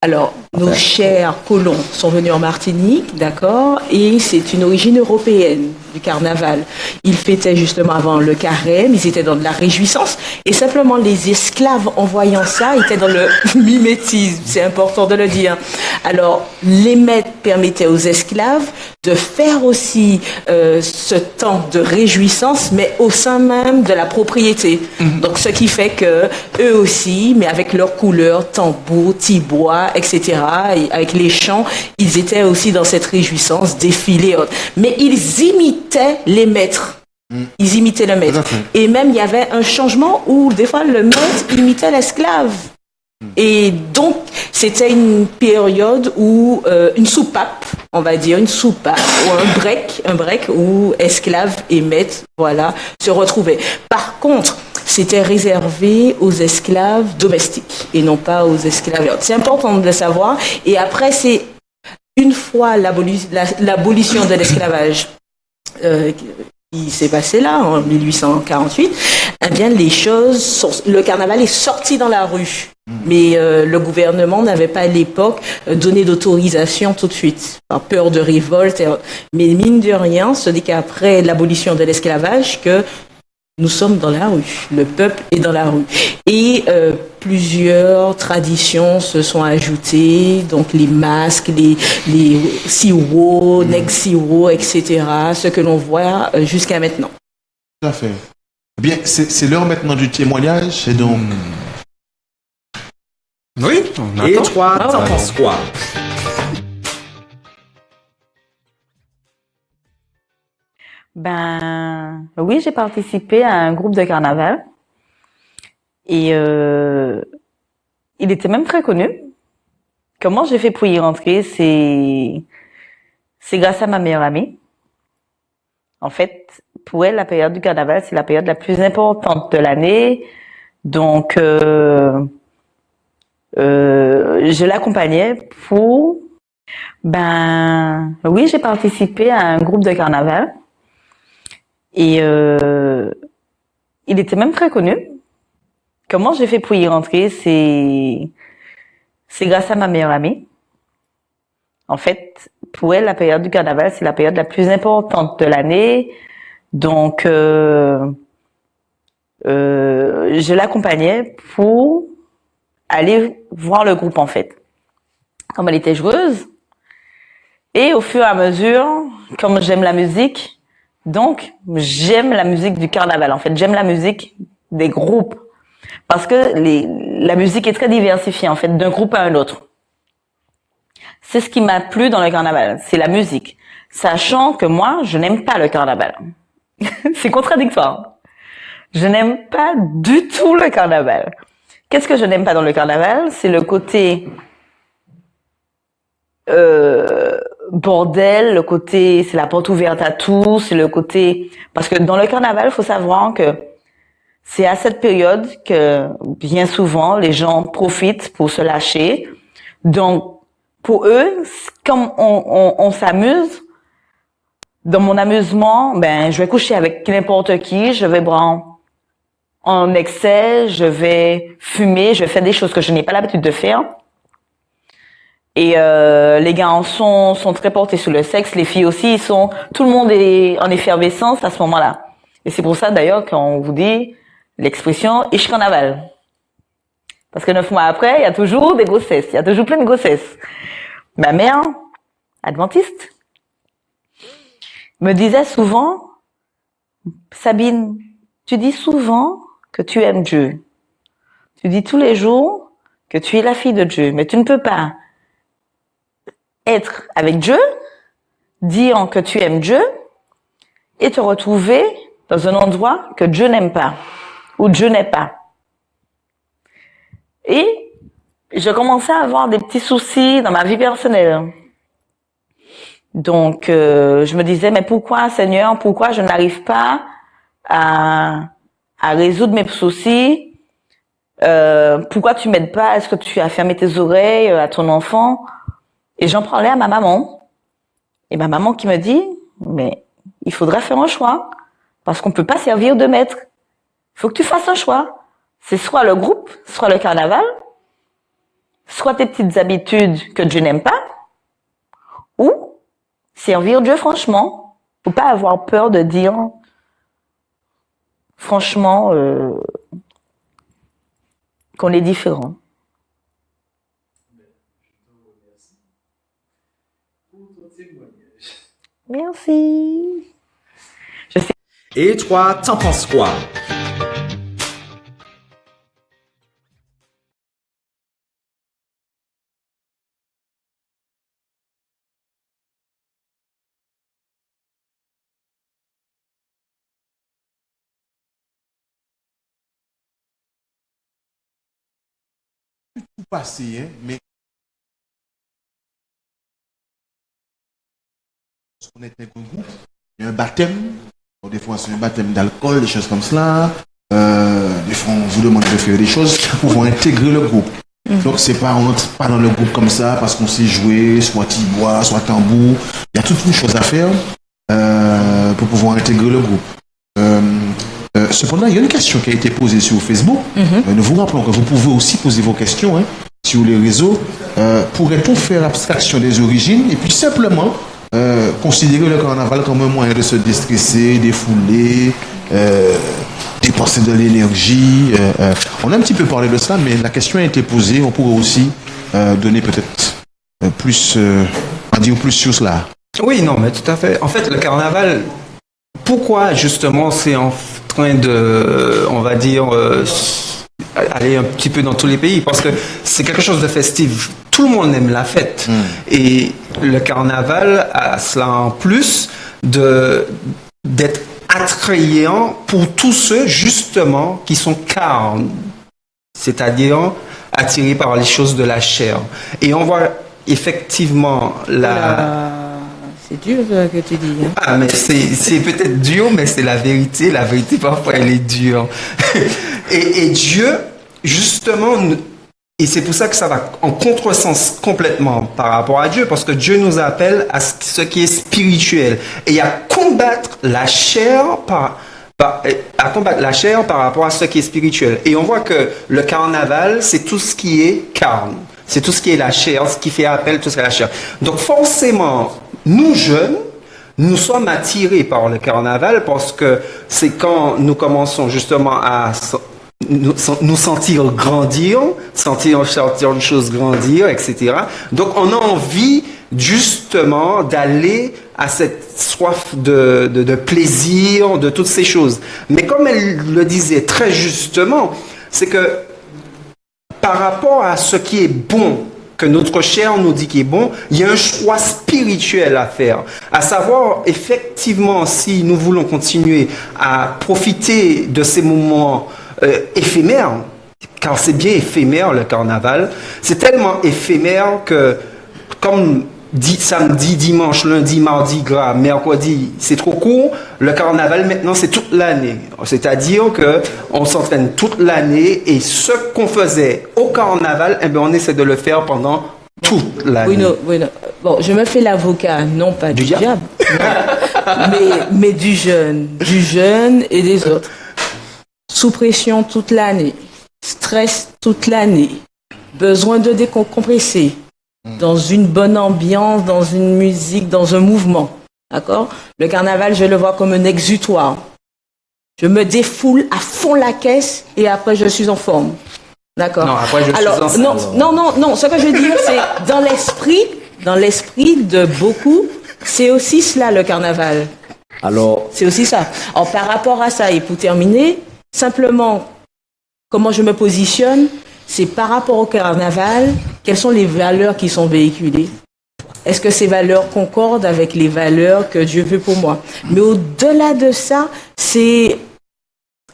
[SPEAKER 4] Alors, nos chers colons sont venus en Martinique, d'accord, et c'est une origine européenne du carnaval. Ils fêtaient justement avant le carême, ils étaient dans de la réjouissance, et simplement les esclaves, en voyant ça, étaient dans le mimétisme, c'est important de le dire. Alors, les maîtres permettaient aux esclaves de faire aussi ce temps de réjouissance, mais au sein même de la propriété. Donc, ce qui fait que eux aussi, mais avec leurs couleurs, tambour, tibois, etc., et avec les chants, ils étaient aussi dans cette réjouissance, défilés. Mais ils imitaient les maîtres. Ils imitaient le maître. Et même, il y avait un changement où, des fois, le maître imitait l'esclave. Et donc, c'était une période où une soupape, on va dire, une soupape, ou un break où esclaves et maîtres, voilà, se retrouvaient. Par contre, c'était réservé aux esclaves domestiques et non pas aux esclaves. C'est important de le savoir. Et après, c'est une fois l'abolition de l'esclavage qui s'est passé là, en 1848, eh bien, le carnaval est sorti dans la rue. Mais le gouvernement n'avait pas à l'époque donné d'autorisation tout de suite, par peur de révolte. Mais mine de rien, ce n'est qu'après l'abolition de l'esclavage que nous sommes dans la rue, le peuple est dans la rue. Et plusieurs traditions se sont ajoutées, donc les masques, les siwo, neg-siwo, etc., ce que l'on voit jusqu'à maintenant.
[SPEAKER 2] Tout à fait. Bien, c'est l'heure maintenant du témoignage, et donc...
[SPEAKER 1] Oui, et toi, t'en penses quoi?
[SPEAKER 13] Ben oui, j'ai participé à un groupe de carnaval et il était même très connu. Comment j'ai fait pour y rentrer? C'est grâce à ma meilleure amie. En fait, pour elle, la période du carnaval, c'est la période la plus importante de l'année. Donc, je l'accompagnais pour... Ben oui, j'ai participé à un groupe de carnaval. Et il était même très connu. Comment j'ai fait pour y rentrer? C'est grâce à ma meilleure amie. En fait, pour elle, la période du carnaval, c'est la période la plus importante de l'année. Donc, je l'accompagnais pour aller voir le groupe, en fait. Comme elle était joueuse. Et au fur et à mesure, comme j'aime la musique, donc, j'aime la musique du carnaval. En fait, j'aime la musique des groupes. Parce que la musique est très diversifiée, en fait, d'un groupe à un autre. C'est ce qui m'a plu dans le carnaval. C'est la musique. Sachant que moi, je n'aime pas le carnaval. C'est contradictoire. Je n'aime pas du tout le carnaval. Qu'est-ce que je n'aime pas dans le carnaval? C'est le côté... bordel, le côté c'est la porte ouverte à tout, c'est le côté parce que dans le carnaval, il faut savoir que c'est à cette période que bien souvent les gens profitent pour se lâcher. Donc pour eux, comme on s'amuse, dans mon amusement, ben je vais coucher avec n'importe qui, je vais boire en excès, je vais fumer, je vais faire des choses que je n'ai pas l'habitude de faire. Et les garçons sont très portés sur le sexe, les filles aussi, tout le monde est en effervescence à ce moment-là. Et c'est pour ça d'ailleurs qu'on vous dit l'expression « ish carnaval ». Parce que 9 mois après, il y a toujours des grossesses, il y a toujours plein de grossesses. Ma mère, adventiste, me disait souvent « Sabine, tu dis souvent que tu aimes Dieu. Tu dis tous les jours que tu es la fille de Dieu, mais tu ne peux pas être avec Dieu, dire que tu aimes Dieu et te retrouver dans un endroit que Dieu n'aime pas, où Dieu n'est pas. Et je commençais à avoir des petits soucis dans ma vie personnelle. Donc, je me disais, mais pourquoi, Seigneur, pourquoi je n'arrive pas à résoudre mes soucis? Pourquoi tu m'aides pas? Est-ce que tu as fermé tes oreilles à ton enfant? Et j'en parlais à ma maman. Et ma maman qui me dit, mais il faudra faire un choix. Parce qu'on peut pas servir de maître. Il faut que tu fasses un choix. C'est soit le groupe, soit le carnaval, soit tes petites habitudes que Dieu n'aime pas, ou servir Dieu franchement. Faut pas avoir peur de dire, franchement, qu'on est différent. Merci.
[SPEAKER 1] Et toi, t'en penses quoi?
[SPEAKER 2] Tout passé, hein, mais on est un groupe, il y a un baptême, des fois c'est un baptême d'alcool, des choses comme cela, des fois on vous demande de faire des choses pour pouvoir intégrer le groupe. Donc c'est pas, on n'entre pas dans le groupe comme ça parce qu'on sait jouer, soit tibois, soit tambour, il y a toute une chose à faire pour pouvoir intégrer le groupe. Cependant, il y a une question qui a été posée sur Facebook. Nous vous rappelons que vous pouvez aussi poser vos questions sur les réseaux. Pourrait-on faire abstraction des origines et puis simplement considérer le carnaval comme un moyen de se déstresser, défouler, dépenser de l'énergie? On a un petit peu parlé de ça, mais la question a été posée. On pourrait aussi donner peut-être plus, en dire plus sur cela.
[SPEAKER 10] Oui, non, mais tout à fait. En fait, le carnaval, pourquoi justement c'est en train de, on va dire, aller un petit peu dans tous les pays? Parce que c'est quelque chose de festif. Tout le monde aime la fête. Et le carnaval a cela en plus d'être attrayant pour tous ceux justement qui sont carnes, c'est-à-dire attirés par les choses de la chair. Et on voit effectivement
[SPEAKER 4] C'est dur que tu dis. Hein.
[SPEAKER 10] Ah, mais c'est peut-être dur, mais c'est la vérité. La vérité, parfois, elle est dure. et Dieu, justement, et c'est pour ça que ça va en contresens complètement par rapport à Dieu, parce que Dieu nous appelle à ce qui est spirituel et à combattre la chair à combattre la chair par rapport à ce qui est spirituel. Et on voit que le carnaval, c'est tout ce qui est carne. C'est tout ce qui est la chair, ce qui fait appel, tout ce qui est la chair. Donc forcément, nous jeunes, nous sommes attirés par le carnaval parce que c'est quand nous commençons justement à nous sentir grandir, sentir une chose grandir, etc. Donc on a envie justement d'aller à cette soif de plaisir, de toutes ces choses. Mais comme elle le disait très justement, c'est que par rapport à ce qui est bon, que notre chair nous dit qui est bon, il y a un choix spirituel à faire. À savoir, effectivement, si nous voulons continuer à profiter de ces moments éphémères, car c'est bien éphémère le carnaval, c'est tellement éphémère que, comme samedi, dimanche, lundi, mardi gras, mercredi, c'est trop court. Le carnaval, maintenant, c'est toute l'année. C'est-à-dire qu'on s'entraîne toute l'année et ce qu'on faisait au carnaval, eh bien, on essaie de le faire pendant toute l'année.
[SPEAKER 4] Oui, non. Bon, je me fais l'avocat, non pas du diable, mais du jeune et des autres. Sous pression toute l'année, stress toute l'année, besoin de décompresser. Dans une bonne ambiance, dans une musique, dans un mouvement. D'accord? Le carnaval, je le vois comme un exutoire. Je me défoule à fond la caisse et après je suis en forme. D'accord?
[SPEAKER 10] Non, après je suis en forme.
[SPEAKER 4] Non. Ce que je veux dire, c'est dans l'esprit de beaucoup, c'est aussi cela le carnaval.
[SPEAKER 1] Alors,
[SPEAKER 4] c'est aussi ça. Alors, par rapport à ça, et pour terminer, simplement, comment je me positionne, c'est par rapport au carnaval, quelles sont les valeurs qui sont véhiculées? Est-ce que ces valeurs concordent avec les valeurs que Dieu veut pour moi? Mais au-delà de ça, c'est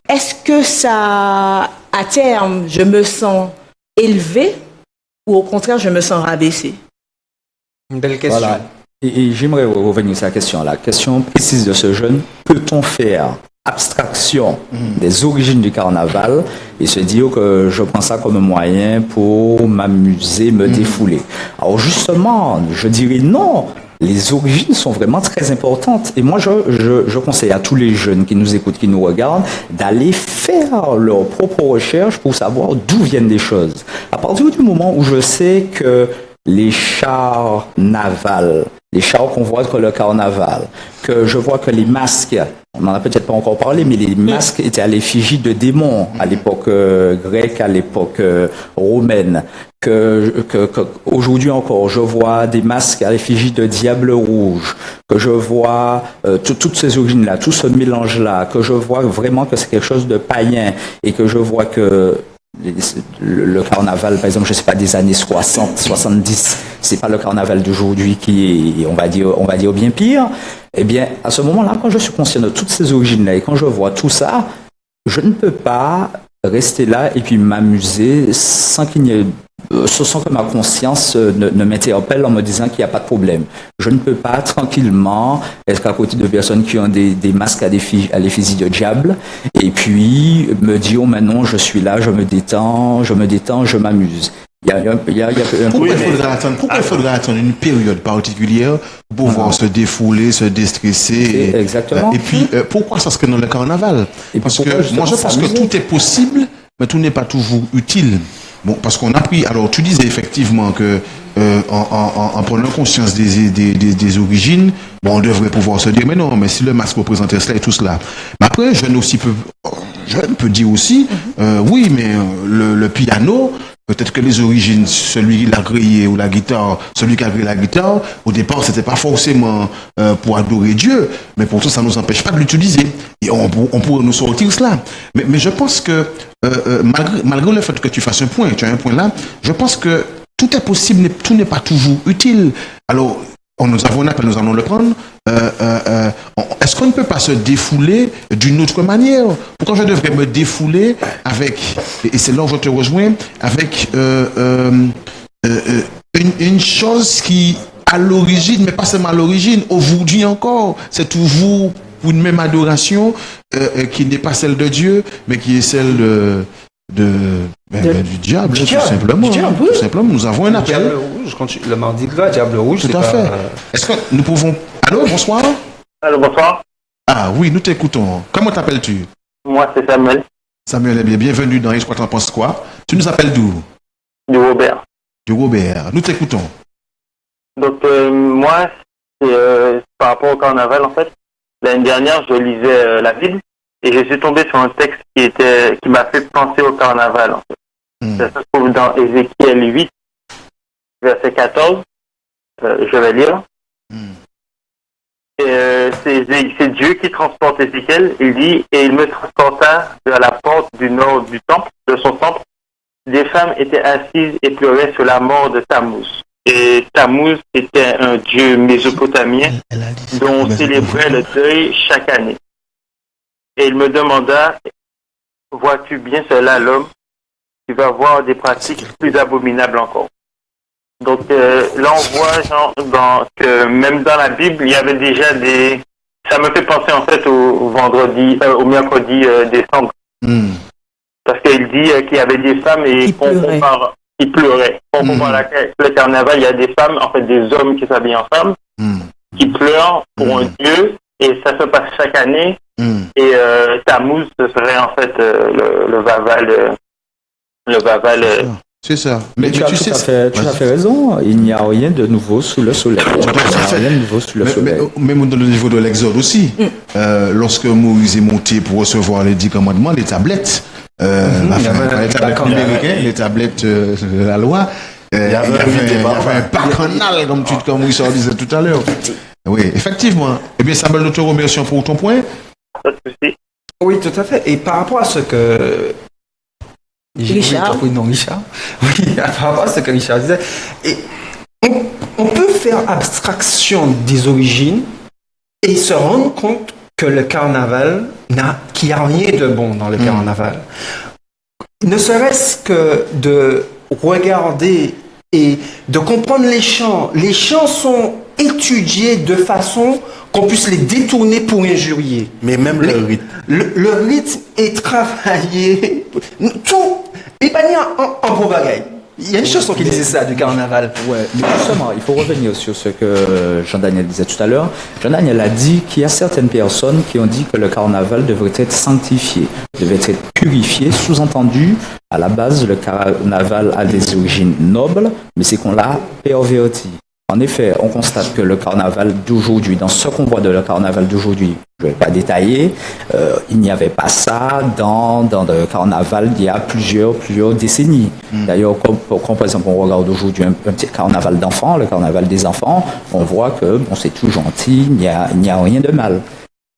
[SPEAKER 4] est-ce que ça, à terme, je me sens élevée ou au contraire, je me sens rabaissée?
[SPEAKER 10] Une belle question.
[SPEAKER 3] Voilà. Et j'aimerais revenir sur la question. La question précise de ce jeune, peut-on faire abstraction des origines du carnaval et se dire que je prends ça comme un moyen pour m'amuser, me défouler? Alors justement, je dirais non. Les origines sont vraiment très importantes. Et moi, je conseille à tous les jeunes qui nous écoutent, qui nous regardent, d'aller faire leur propre recherche pour savoir d'où viennent les choses. À partir du moment où je sais que les chars navals, les chars qu'on voit dans le carnaval, que je vois que les masques, on n'en a peut-être pas encore parlé, mais les masques étaient à l'effigie de démons à l'époque grecque, à l'époque romaine, aujourd'hui encore, je vois des masques à l'effigie de diables rouges, que je vois toutes ces origines-là, tout ce mélange-là, que je vois vraiment que c'est quelque chose de païen et que je vois que le carnaval, par exemple, je sais pas, des années 60, 70, c'est pas le carnaval d'aujourd'hui qui est, on va dire bien pire. Eh bien, à ce moment-là, quand je suis conscient de toutes ces origines-là et quand je vois tout ça, je ne peux pas rester là et puis m'amuser sans que ma conscience ne m'interpelle en me disant qu'il n'y a pas de problème. Je ne peux pas tranquillement être à côté de personnes qui ont des masques à l'effigie de diable et puis me dire oh, maintenant je suis là, je me détends, je m'amuse.
[SPEAKER 2] Pourquoi il faudrait attendre une période particulière pour pouvoir se défouler, se déstresser?
[SPEAKER 3] Exactement.
[SPEAKER 2] Et puis, pourquoi ça serait dans le carnaval? Parce que moi, je pense que tout est possible, mais tout n'est pas toujours utile. Bon, parce qu'on a pris... Alors, tu disais effectivement que en prenant conscience des origines, bon, on devrait pouvoir se dire, mais non, mais si le masque représentait cela et tout cela. Mais après, je peux dire aussi, oui, mais le piano... Peut-être que les origines, celui qui l'a créé ou la guitare, celui qui a créé la guitare, au départ, c'était pas forcément pour adorer Dieu, mais pourtant, ça nous empêche pas de l'utiliser. Et on pourrait nous sortir cela. Mais je pense que, malgré le fait que tu fasses un point, tu as un point là, je pense que tout est possible, tout n'est pas toujours utile. Alors, nous avons un appel, nous allons le prendre. Est-ce qu'on ne peut pas se défouler d'une autre manière? Pourquoi je devrais me défouler avec, et c'est là où je te rejoins, avec une chose qui, à l'origine, mais pas seulement à l'origine, aujourd'hui encore, c'est toujours une même adoration qui n'est pas celle de Dieu, mais qui est celle du diable, tout simplement. Tout simplement, nous avons un appel.
[SPEAKER 10] Diable rouge, le mardi gras, diable rouge.
[SPEAKER 2] Tout à fait. Est-ce que nous pouvons... Allô, bonsoir.
[SPEAKER 14] Allô, bonsoir.
[SPEAKER 2] Ah oui, nous t'écoutons. Comment t'appelles-tu?
[SPEAKER 14] Moi, c'est Samuel.
[SPEAKER 2] Samuel, eh bien, bienvenue dans Espoir, t'en penses quoi? Tu nous appelles d'où?
[SPEAKER 14] Du Robert.
[SPEAKER 2] Du Robert. Nous t'écoutons.
[SPEAKER 14] Donc, moi, c'est par rapport au carnaval, en fait. L'année dernière, je lisais la Bible et je suis tombé sur un texte qui m'a fait penser au carnaval, en fait. Ça se trouve dans Ézéchiel 8, verset 14. Je vais lire. C'est Dieu qui transporte Ézéchiel. Il dit, et il me transporta vers la porte du nord du temple, de son temple. Des femmes étaient assises et pleuraient sur la mort de Tammuz. Et Tammuz était un dieu mésopotamien dont on célébrait le deuil chaque année. Et il me demanda, vois-tu bien cela, l'homme? Tu vas voir des pratiques plus abominables encore. Donc là, on voit que même dans la Bible, il y avait déjà des... Ça me fait penser en fait au mercredi décembre. Parce qu'il dit qu'il y avait des femmes et qui pleuraient. On compare le carnaval, il y a des femmes, en fait des hommes qui s'habillent en femmes, qui pleurent pour un dieu, et ça se passe chaque année. Et Tammuz, ce serait en fait le Vaval.
[SPEAKER 2] C'est ça.
[SPEAKER 3] Mais tu as tout à fait raison. Il n'y a rien de nouveau sous le soleil.
[SPEAKER 2] Même dans le niveau de l'Exode aussi. Lorsque Moïse est monté pour recevoir les 10 commandements, les tablettes, les tablettes américaines, les tablettes de la loi, il y avait un bacchanal, comme Richard disait tout à l'heure. Oui, effectivement. Eh bien, Samuel, nous te remercions pour ton point.
[SPEAKER 10] Oui, tout à fait. Et par rapport à ce que...
[SPEAKER 4] Richard.
[SPEAKER 10] Richard. Oui, par rapport à ce que Richard disait. Et on peut faire abstraction des origines et se rendre compte que le carnaval qu'il n'y a rien de bon dans le carnaval. Ne serait-ce que regarder et de comprendre les chants. Les chants sont étudiés de façon qu'on puisse les détourner pour injurier.
[SPEAKER 5] Mais même le rythme.
[SPEAKER 10] Le rythme est travaillé. Tout. Et pas ni en beau bagaille. Il y a une chanson qui disait ça du carnaval.
[SPEAKER 3] Ouais, mais justement, il faut revenir sur ce que Jean-Daniel disait tout à l'heure. Jean-Daniel a dit qu'il y a certaines personnes qui ont dit que le carnaval devrait être sanctifié, devrait être purifié. Sous-entendu, à la base, le carnaval a des origines nobles, mais c'est qu'on l'a perverti. En effet, on constate que le carnaval d'aujourd'hui, dans ce qu'on voit de le carnaval d'aujourd'hui, je ne vais pas détailler, il n'y avait pas ça dans le carnaval d'il y a plusieurs décennies. D'ailleurs, quand par exemple on regarde aujourd'hui un petit carnaval d'enfants, le carnaval des enfants, on voit que bon, c'est tout gentil, il n'y a rien de mal.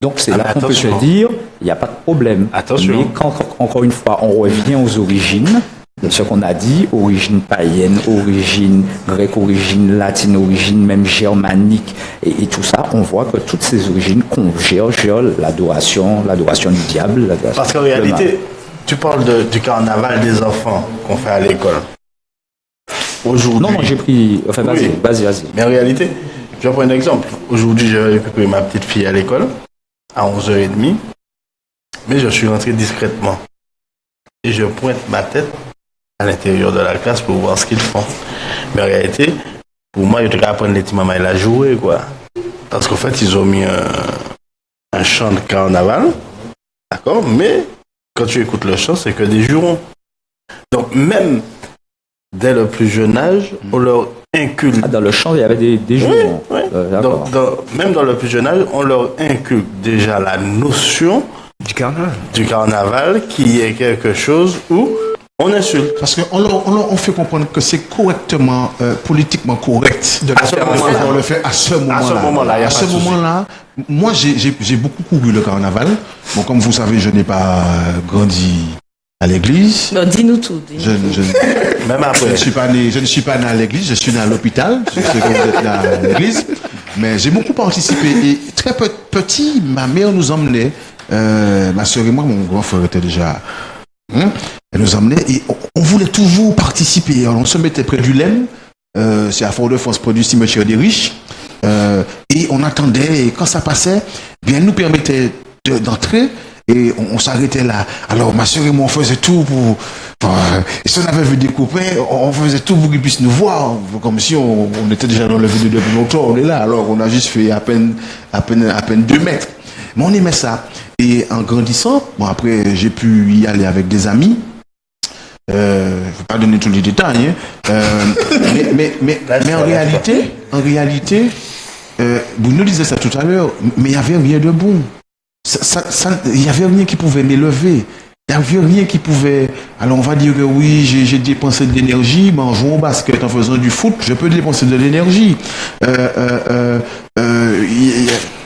[SPEAKER 3] Donc c'est là qu'on peut se dire, il n'y a pas de problème.
[SPEAKER 5] Attention.
[SPEAKER 3] Mais quand, encore une fois, on revient aux origines, de ce qu'on a dit, origine païenne, origine grecque, origine latine, origine même germanique et tout ça, on voit que toutes ces origines convergent l'adoration du diable.
[SPEAKER 5] Parce qu'en réalité, tu parles du carnaval des enfants qu'on fait à l'école. Aujourd'hui.
[SPEAKER 3] Non, j'ai pris. Enfin, vas-y.
[SPEAKER 5] Mais en réalité, je vais prendre un exemple. Aujourd'hui, je vais récupérer ma petite fille à l'école à 11h30, mais je suis rentré discrètement et je pointe ma tête à l'intérieur de la classe pour voir ce qu'ils font. Mais en réalité, pour moi, je devrais apprendre les petits mamans à jouer, quoi. Parce qu'en fait, ils ont mis un chant de carnaval, d'accord, mais quand tu écoutes le chant, c'est que des jurons. Donc, même dès le plus jeune âge, on leur inculque.
[SPEAKER 3] Ah, dans le chant, il y avait des jurons.
[SPEAKER 5] Oui. Donc, même dans le plus jeune âge, on leur inculque déjà la notion du carnaval qui est quelque chose où on insulte.
[SPEAKER 2] Parce qu'on fait comprendre que c'est correctement, politiquement correct de le faire à ce moment-là. À ce moment-là, moi j'ai beaucoup couru le carnaval. Bon, comme vous savez, je n'ai pas grandi à l'église.
[SPEAKER 4] Non, dis-nous tout.
[SPEAKER 5] Même après.
[SPEAKER 2] Je ne suis pas né à l'église, je suis né à l'hôpital. Je sais que vous êtes né à l'église. Mais j'ai beaucoup participé. Et très petit, ma mère nous emmenait, ma soeur et moi, mon grand frère était déjà... Elle nous emmenait et on voulait toujours participer. Alors, on se mettait près du Lemme, c'est à Fort-de-France, près du cimetière des Riches, et on attendait. Et quand ça passait, bien, elle nous permettait d'entrer et on s'arrêtait là. Alors, ma soeur et moi, on faisait tout pour. Et si on avait vu des copains, on faisait tout pour qu'ils puissent nous voir, comme si on était déjà dans le vidéo depuis longtemps. On est là. Alors, on a juste fait à peine 2 mètres. Mais on aimait ça. Et en grandissant, bon après j'ai pu y aller avec des amis. Je ne vais pas donner tous les détails, mais en réalité, Bruno disait ça tout à l'heure, mais il n'y avait rien de bon. Il n'y avait rien qui pouvait m'élever. Il n'y avait rien qui pouvait... Alors on va dire que oui, j'ai dépensé de l'énergie, mais en jouant au basket, en faisant du foot, je peux dépenser de l'énergie.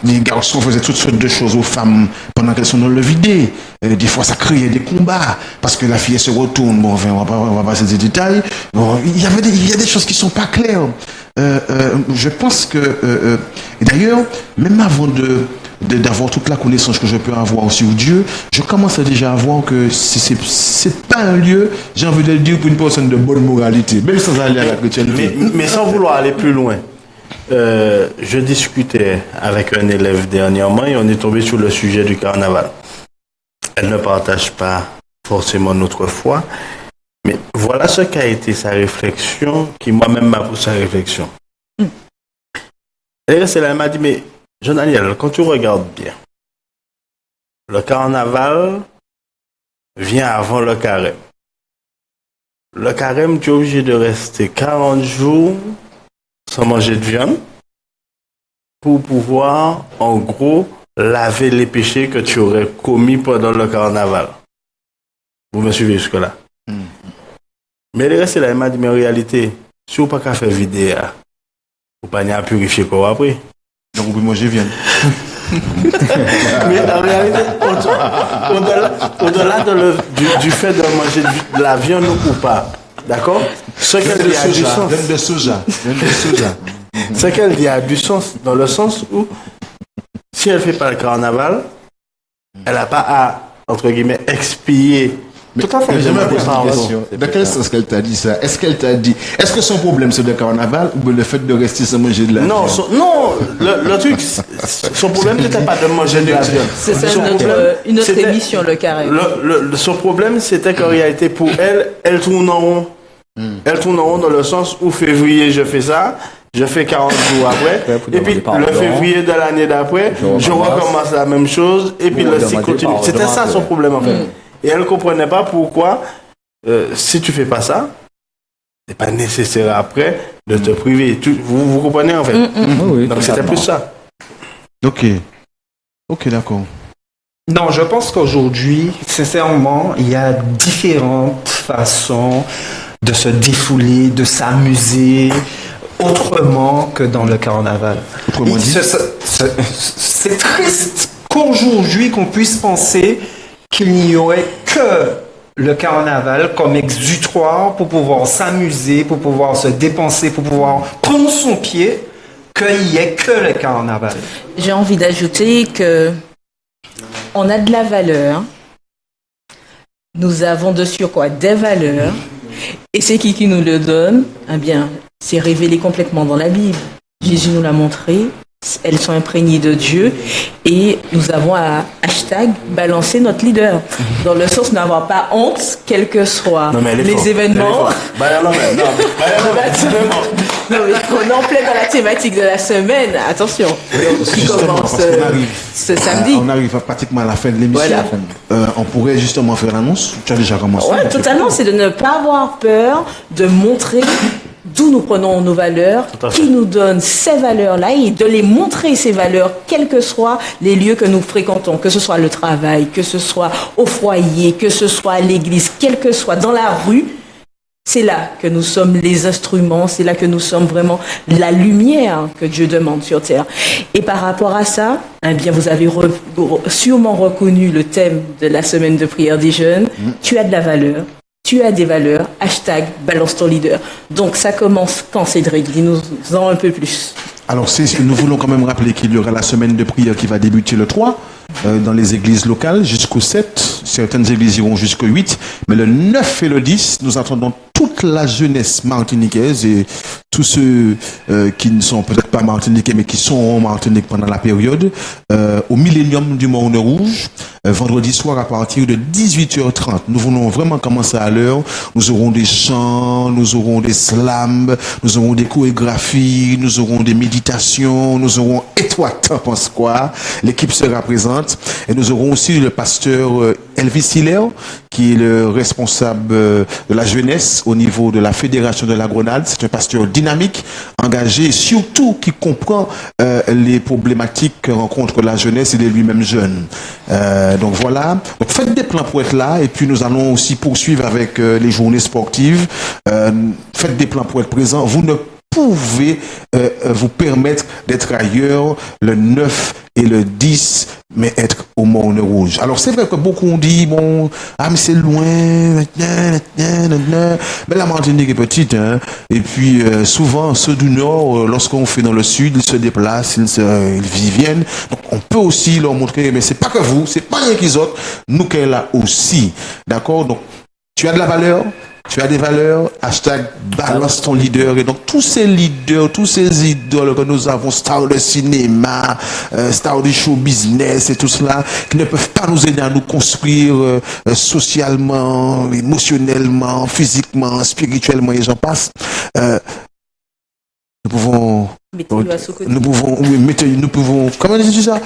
[SPEAKER 2] Les garçons faisaient toutes sortes de choses aux femmes pendant qu'elles sont dans le vidé. Des fois, ça créait des combats parce que la fille elle se retourne. Bon, enfin, on va passer des détails. Bon, il y a des choses qui sont pas claires. Je pense que... d'ailleurs, même avant d'avoir toute la connaissance que je peux avoir aussi au Dieu, je commence déjà à voir que c'est pas un lieu, j'ai envie de le dire, pour une personne de bonne moralité, même sans aller à la chrétienté.
[SPEAKER 5] Mais sans vouloir aller plus loin, je discutais avec un élève dernièrement et on est tombé sur le sujet du carnaval. Elle ne partage pas forcément notre foi, mais voilà ce qu'a été sa réflexion, qui moi-même m'a poussé à réflexion. Elle m'a dit, mais Jean-Daniel, quand tu regardes bien, le carnaval vient avant le carême. Le carême, tu es obligé de rester 40 jours sans manger de viande pour pouvoir, en gros, laver les péchés que tu aurais commis pendant le carnaval. Vous me suivez jusque-là? Mais elle est restée là, elle m'a dit, mais en réalité, si vous n'avez pas faire vidéo, vous n'avez pas purifier quoi après.
[SPEAKER 2] Donc vous pouvez manger viande.
[SPEAKER 5] Mais en réalité, au-delà du fait de manger de la viande ou pas, d'accord? Ce qu'elle dit a du sens.
[SPEAKER 2] Viande de soja.
[SPEAKER 5] Ce qu'elle dit a du sens, dans le sens où, si elle ne fait pas le carnaval, elle n'a pas à, entre guillemets, expier
[SPEAKER 2] Mais
[SPEAKER 10] Tout à fait.
[SPEAKER 2] j'aimerais poser une question. Dans quel sens qu'elle t'a dit ça? Est-ce que son problème c'est le carnaval ou le fait de rester sans manger de la viande?
[SPEAKER 5] Non, le truc, son problème n'était pas de manger de la viande.
[SPEAKER 4] C'est ça une autre émission, le carré.
[SPEAKER 5] Son problème, c'était qu'en réalité, pour elle, elle tourne en rond. Elle tourne en rond dans le sens où février, je fais ça. Je fais 40 jours après, et puis le février de l'année d'après, je recommence la même chose, et puis le cycle continue. C'était ça son problème en fait. Et elle ne comprenait pas pourquoi, si tu fais pas ça, c'est pas nécessaire après de te priver. Vous comprenez en fait. Donc c'était plus ça.
[SPEAKER 2] Ok, d'accord.
[SPEAKER 10] Non, je pense qu'aujourd'hui, sincèrement, il y a différentes façons de se défouler, de s'amuser autrement que dans le carnaval. C'est triste qu'aujourd'hui qu'on puisse penser qu'il n'y aurait que le carnaval comme exutoire pour pouvoir s'amuser, pour pouvoir se dépenser, pour pouvoir prendre son pied, qu'il n'y ait que le carnaval.
[SPEAKER 4] J'ai envie d'ajouter que on a de la valeur, nous avons de surcroît des valeurs, et c'est qui nous le donne? Eh bien, c'est révélé complètement dans la Bible. Jésus nous l'a montré, elles sont imprégnées de Dieu et nous avons à balancer notre leader. Dans le sens de n'avoir pas honte, quels que soient les événements. Non, mais on est en plein dans la thématique de la semaine, attention, qui commence ce samedi.
[SPEAKER 2] On arrive pratiquement à la fin de l'émission. On pourrait justement faire l'annonce. Tu as déjà commencé.
[SPEAKER 4] Oui, totalement, c'est de ne pas avoir peur de montrer d'où nous prenons nos valeurs, qui nous donne ces valeurs-là et de les montrer, ces valeurs, quels que soient les lieux que nous fréquentons, que ce soit le travail, que ce soit au foyer, que ce soit à l'église, quel que soit dans la rue. C'est là que nous sommes les instruments, c'est là que nous sommes vraiment la lumière que Dieu demande sur terre. Et par rapport à ça, eh bien, vous avez sûrement reconnu le thème de la semaine de prière des jeunes. Tu as de la valeur. Tu as des valeurs, #balance ton leader. Donc ça commence quand, Cédric? Dis-nous-en un peu plus.
[SPEAKER 2] Alors nous voulons quand même rappeler qu'il y aura la semaine de prière qui va débuter le 3 dans les églises locales jusqu'au 7. Certaines églises iront jusqu'au 8. Mais le 9 et le 10, nous attendons toute la jeunesse martiniquaise et tous ceux qui ne sont peut-être pas martiniquais mais qui sont en Martinique pendant la période au Millénium du Morne Rouge, vendredi soir à partir de 18h30. Nous voulons vraiment commencer à l'heure. Nous aurons des chants, nous aurons des slams, nous aurons des chorégraphies, nous aurons des méditations, nous aurons et toi, t'en penses quoi? L'équipe sera présente et nous aurons aussi le pasteur Elvis Hiller qui est le responsable de la jeunesse au niveau de la Fédération de la Grenade. C'est un pasteur dynamique, engagé et surtout qui comprend les problématiques que rencontre la jeunesse. Il est lui-même jeune. Donc voilà. Donc faites des plans pour être là et puis nous allons aussi poursuivre avec les journées sportives. Faites des plans pour être présent. Vous ne pouvez vous permettre d'être ailleurs le 9 et le 10, mais être au Morne Rouge. Alors c'est vrai que beaucoup ont dit, bon, mais c'est loin, mais la Martinique est petite, hein, et puis souvent ceux du Nord, lorsqu'on fait dans le Sud, ils se déplacent, ils viennent, donc on peut aussi leur montrer, mais c'est pas que vous, c'est pas rien qu'ils autres, nous qu'elle là aussi, d'accord? Donc tu as de la valeur, tu as des valeurs, #balance ton leader. Et donc tous ces leaders, tous ces idoles que nous avons, stars de cinéma, stars du show business et tout cela, qui ne peuvent pas nous aider à nous construire socialement, émotionnellement, physiquement, spirituellement et j'en passe. Nous pouvons, comment dis-tu ça?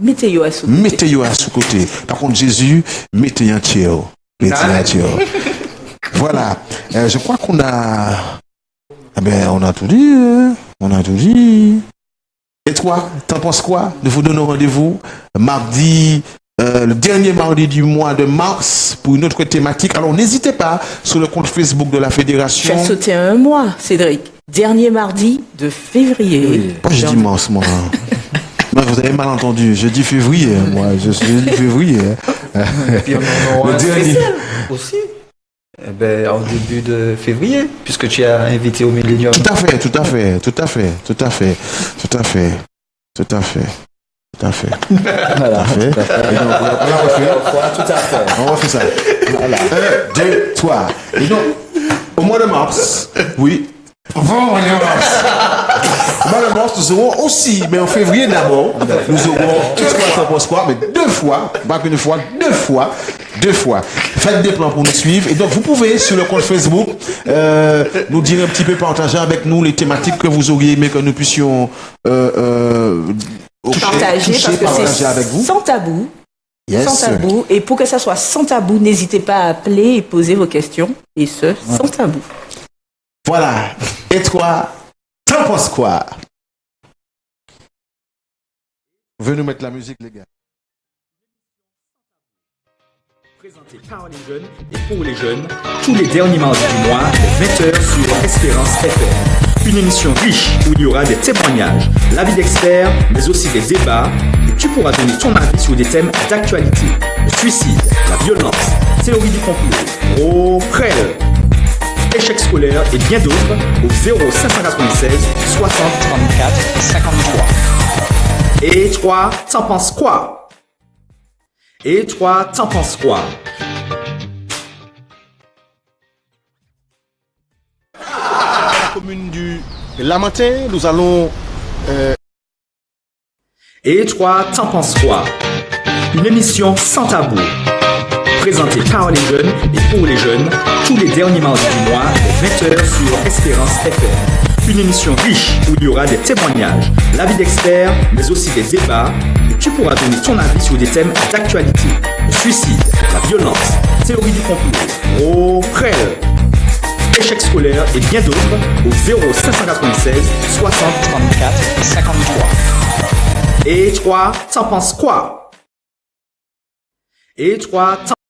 [SPEAKER 4] Mettez-yo à sous-côté.
[SPEAKER 2] Mettez-yo à sous-côté. Par contre, Jésus, mettez un tiers. Voilà, je crois qu'on a... on a tout dit, hein? On a tout dit. Et toi, t'en penses quoi? Nous vous donnons rendez-vous mardi, le dernier mardi du mois de mars pour une autre thématique. Alors n'hésitez pas sur le compte Facebook de la Fédération.
[SPEAKER 4] Tu as sauté un mois, Cédric. Dernier mardi de février.
[SPEAKER 2] Oui. Pas je dis mars, moi. Non, vous avez mal entendu. Je dis février, moi. Je dis février.
[SPEAKER 10] Et puis on en aura un spécial aussi. En début de février, puisque tu as invité au Millénium.
[SPEAKER 2] Tout à fait. Tout à fait.
[SPEAKER 3] Voilà, tout à fait.
[SPEAKER 2] Et donc, on l'a refait.
[SPEAKER 3] Tout à fait.
[SPEAKER 2] On refait ça. Voilà. 1, 2, 3. Et donc, au mois de mars, oui. Au mois de mars, nous aurons aussi, mais en février d'abord, nous aurons mais 2 fois, pas qu'une fois, 2 fois. Faites des plans pour nous suivre. Et donc, vous pouvez, sur le compte Facebook, nous dire un petit peu, partager avec nous les thématiques que vous auriez aimé que nous puissions
[SPEAKER 4] partager, parce que c'est
[SPEAKER 2] avec vous.
[SPEAKER 4] Sans tabou.
[SPEAKER 2] Yes.
[SPEAKER 4] Sans tabou. Et pour que ça soit sans tabou, n'hésitez pas à appeler et poser vos questions. Et ce, sans tabou.
[SPEAKER 2] Voilà. Et toi, t'en penses quoi? Venez nous mettre la musique, les gars.
[SPEAKER 1] Présenté par les jeunes et pour les jeunes, tous les derniers mardis du mois, 20h sur Espérance FM. Une émission riche où il y aura des témoignages, l'avis d'experts, mais aussi des débats, où tu pourras donner ton avis sur des thèmes d'actualité. Le suicide, la violence, théorie du complot, prêle, échec scolaire et bien d'autres au 0596 60 34 53. Et toi, t'en penses quoi? Et toi, t'en penses quoi?
[SPEAKER 2] La commune du Lamentin, nous allons...
[SPEAKER 1] Et toi, t'en penses quoi? Une émission sans tabou. Présentée par les jeunes et pour les jeunes, tous les derniers mardis du mois, 20h sur Espérance FM. Une émission riche où il y aura des témoignages, l'avis d'experts, mais aussi des débats, où tu pourras donner ton avis sur des thèmes d'actualité. Le suicide, la violence, théorie du complot, prêle, échec scolaire et bien d'autres au 0596 60 34 53. Et toi, t'en penses quoi? Et toi, t'en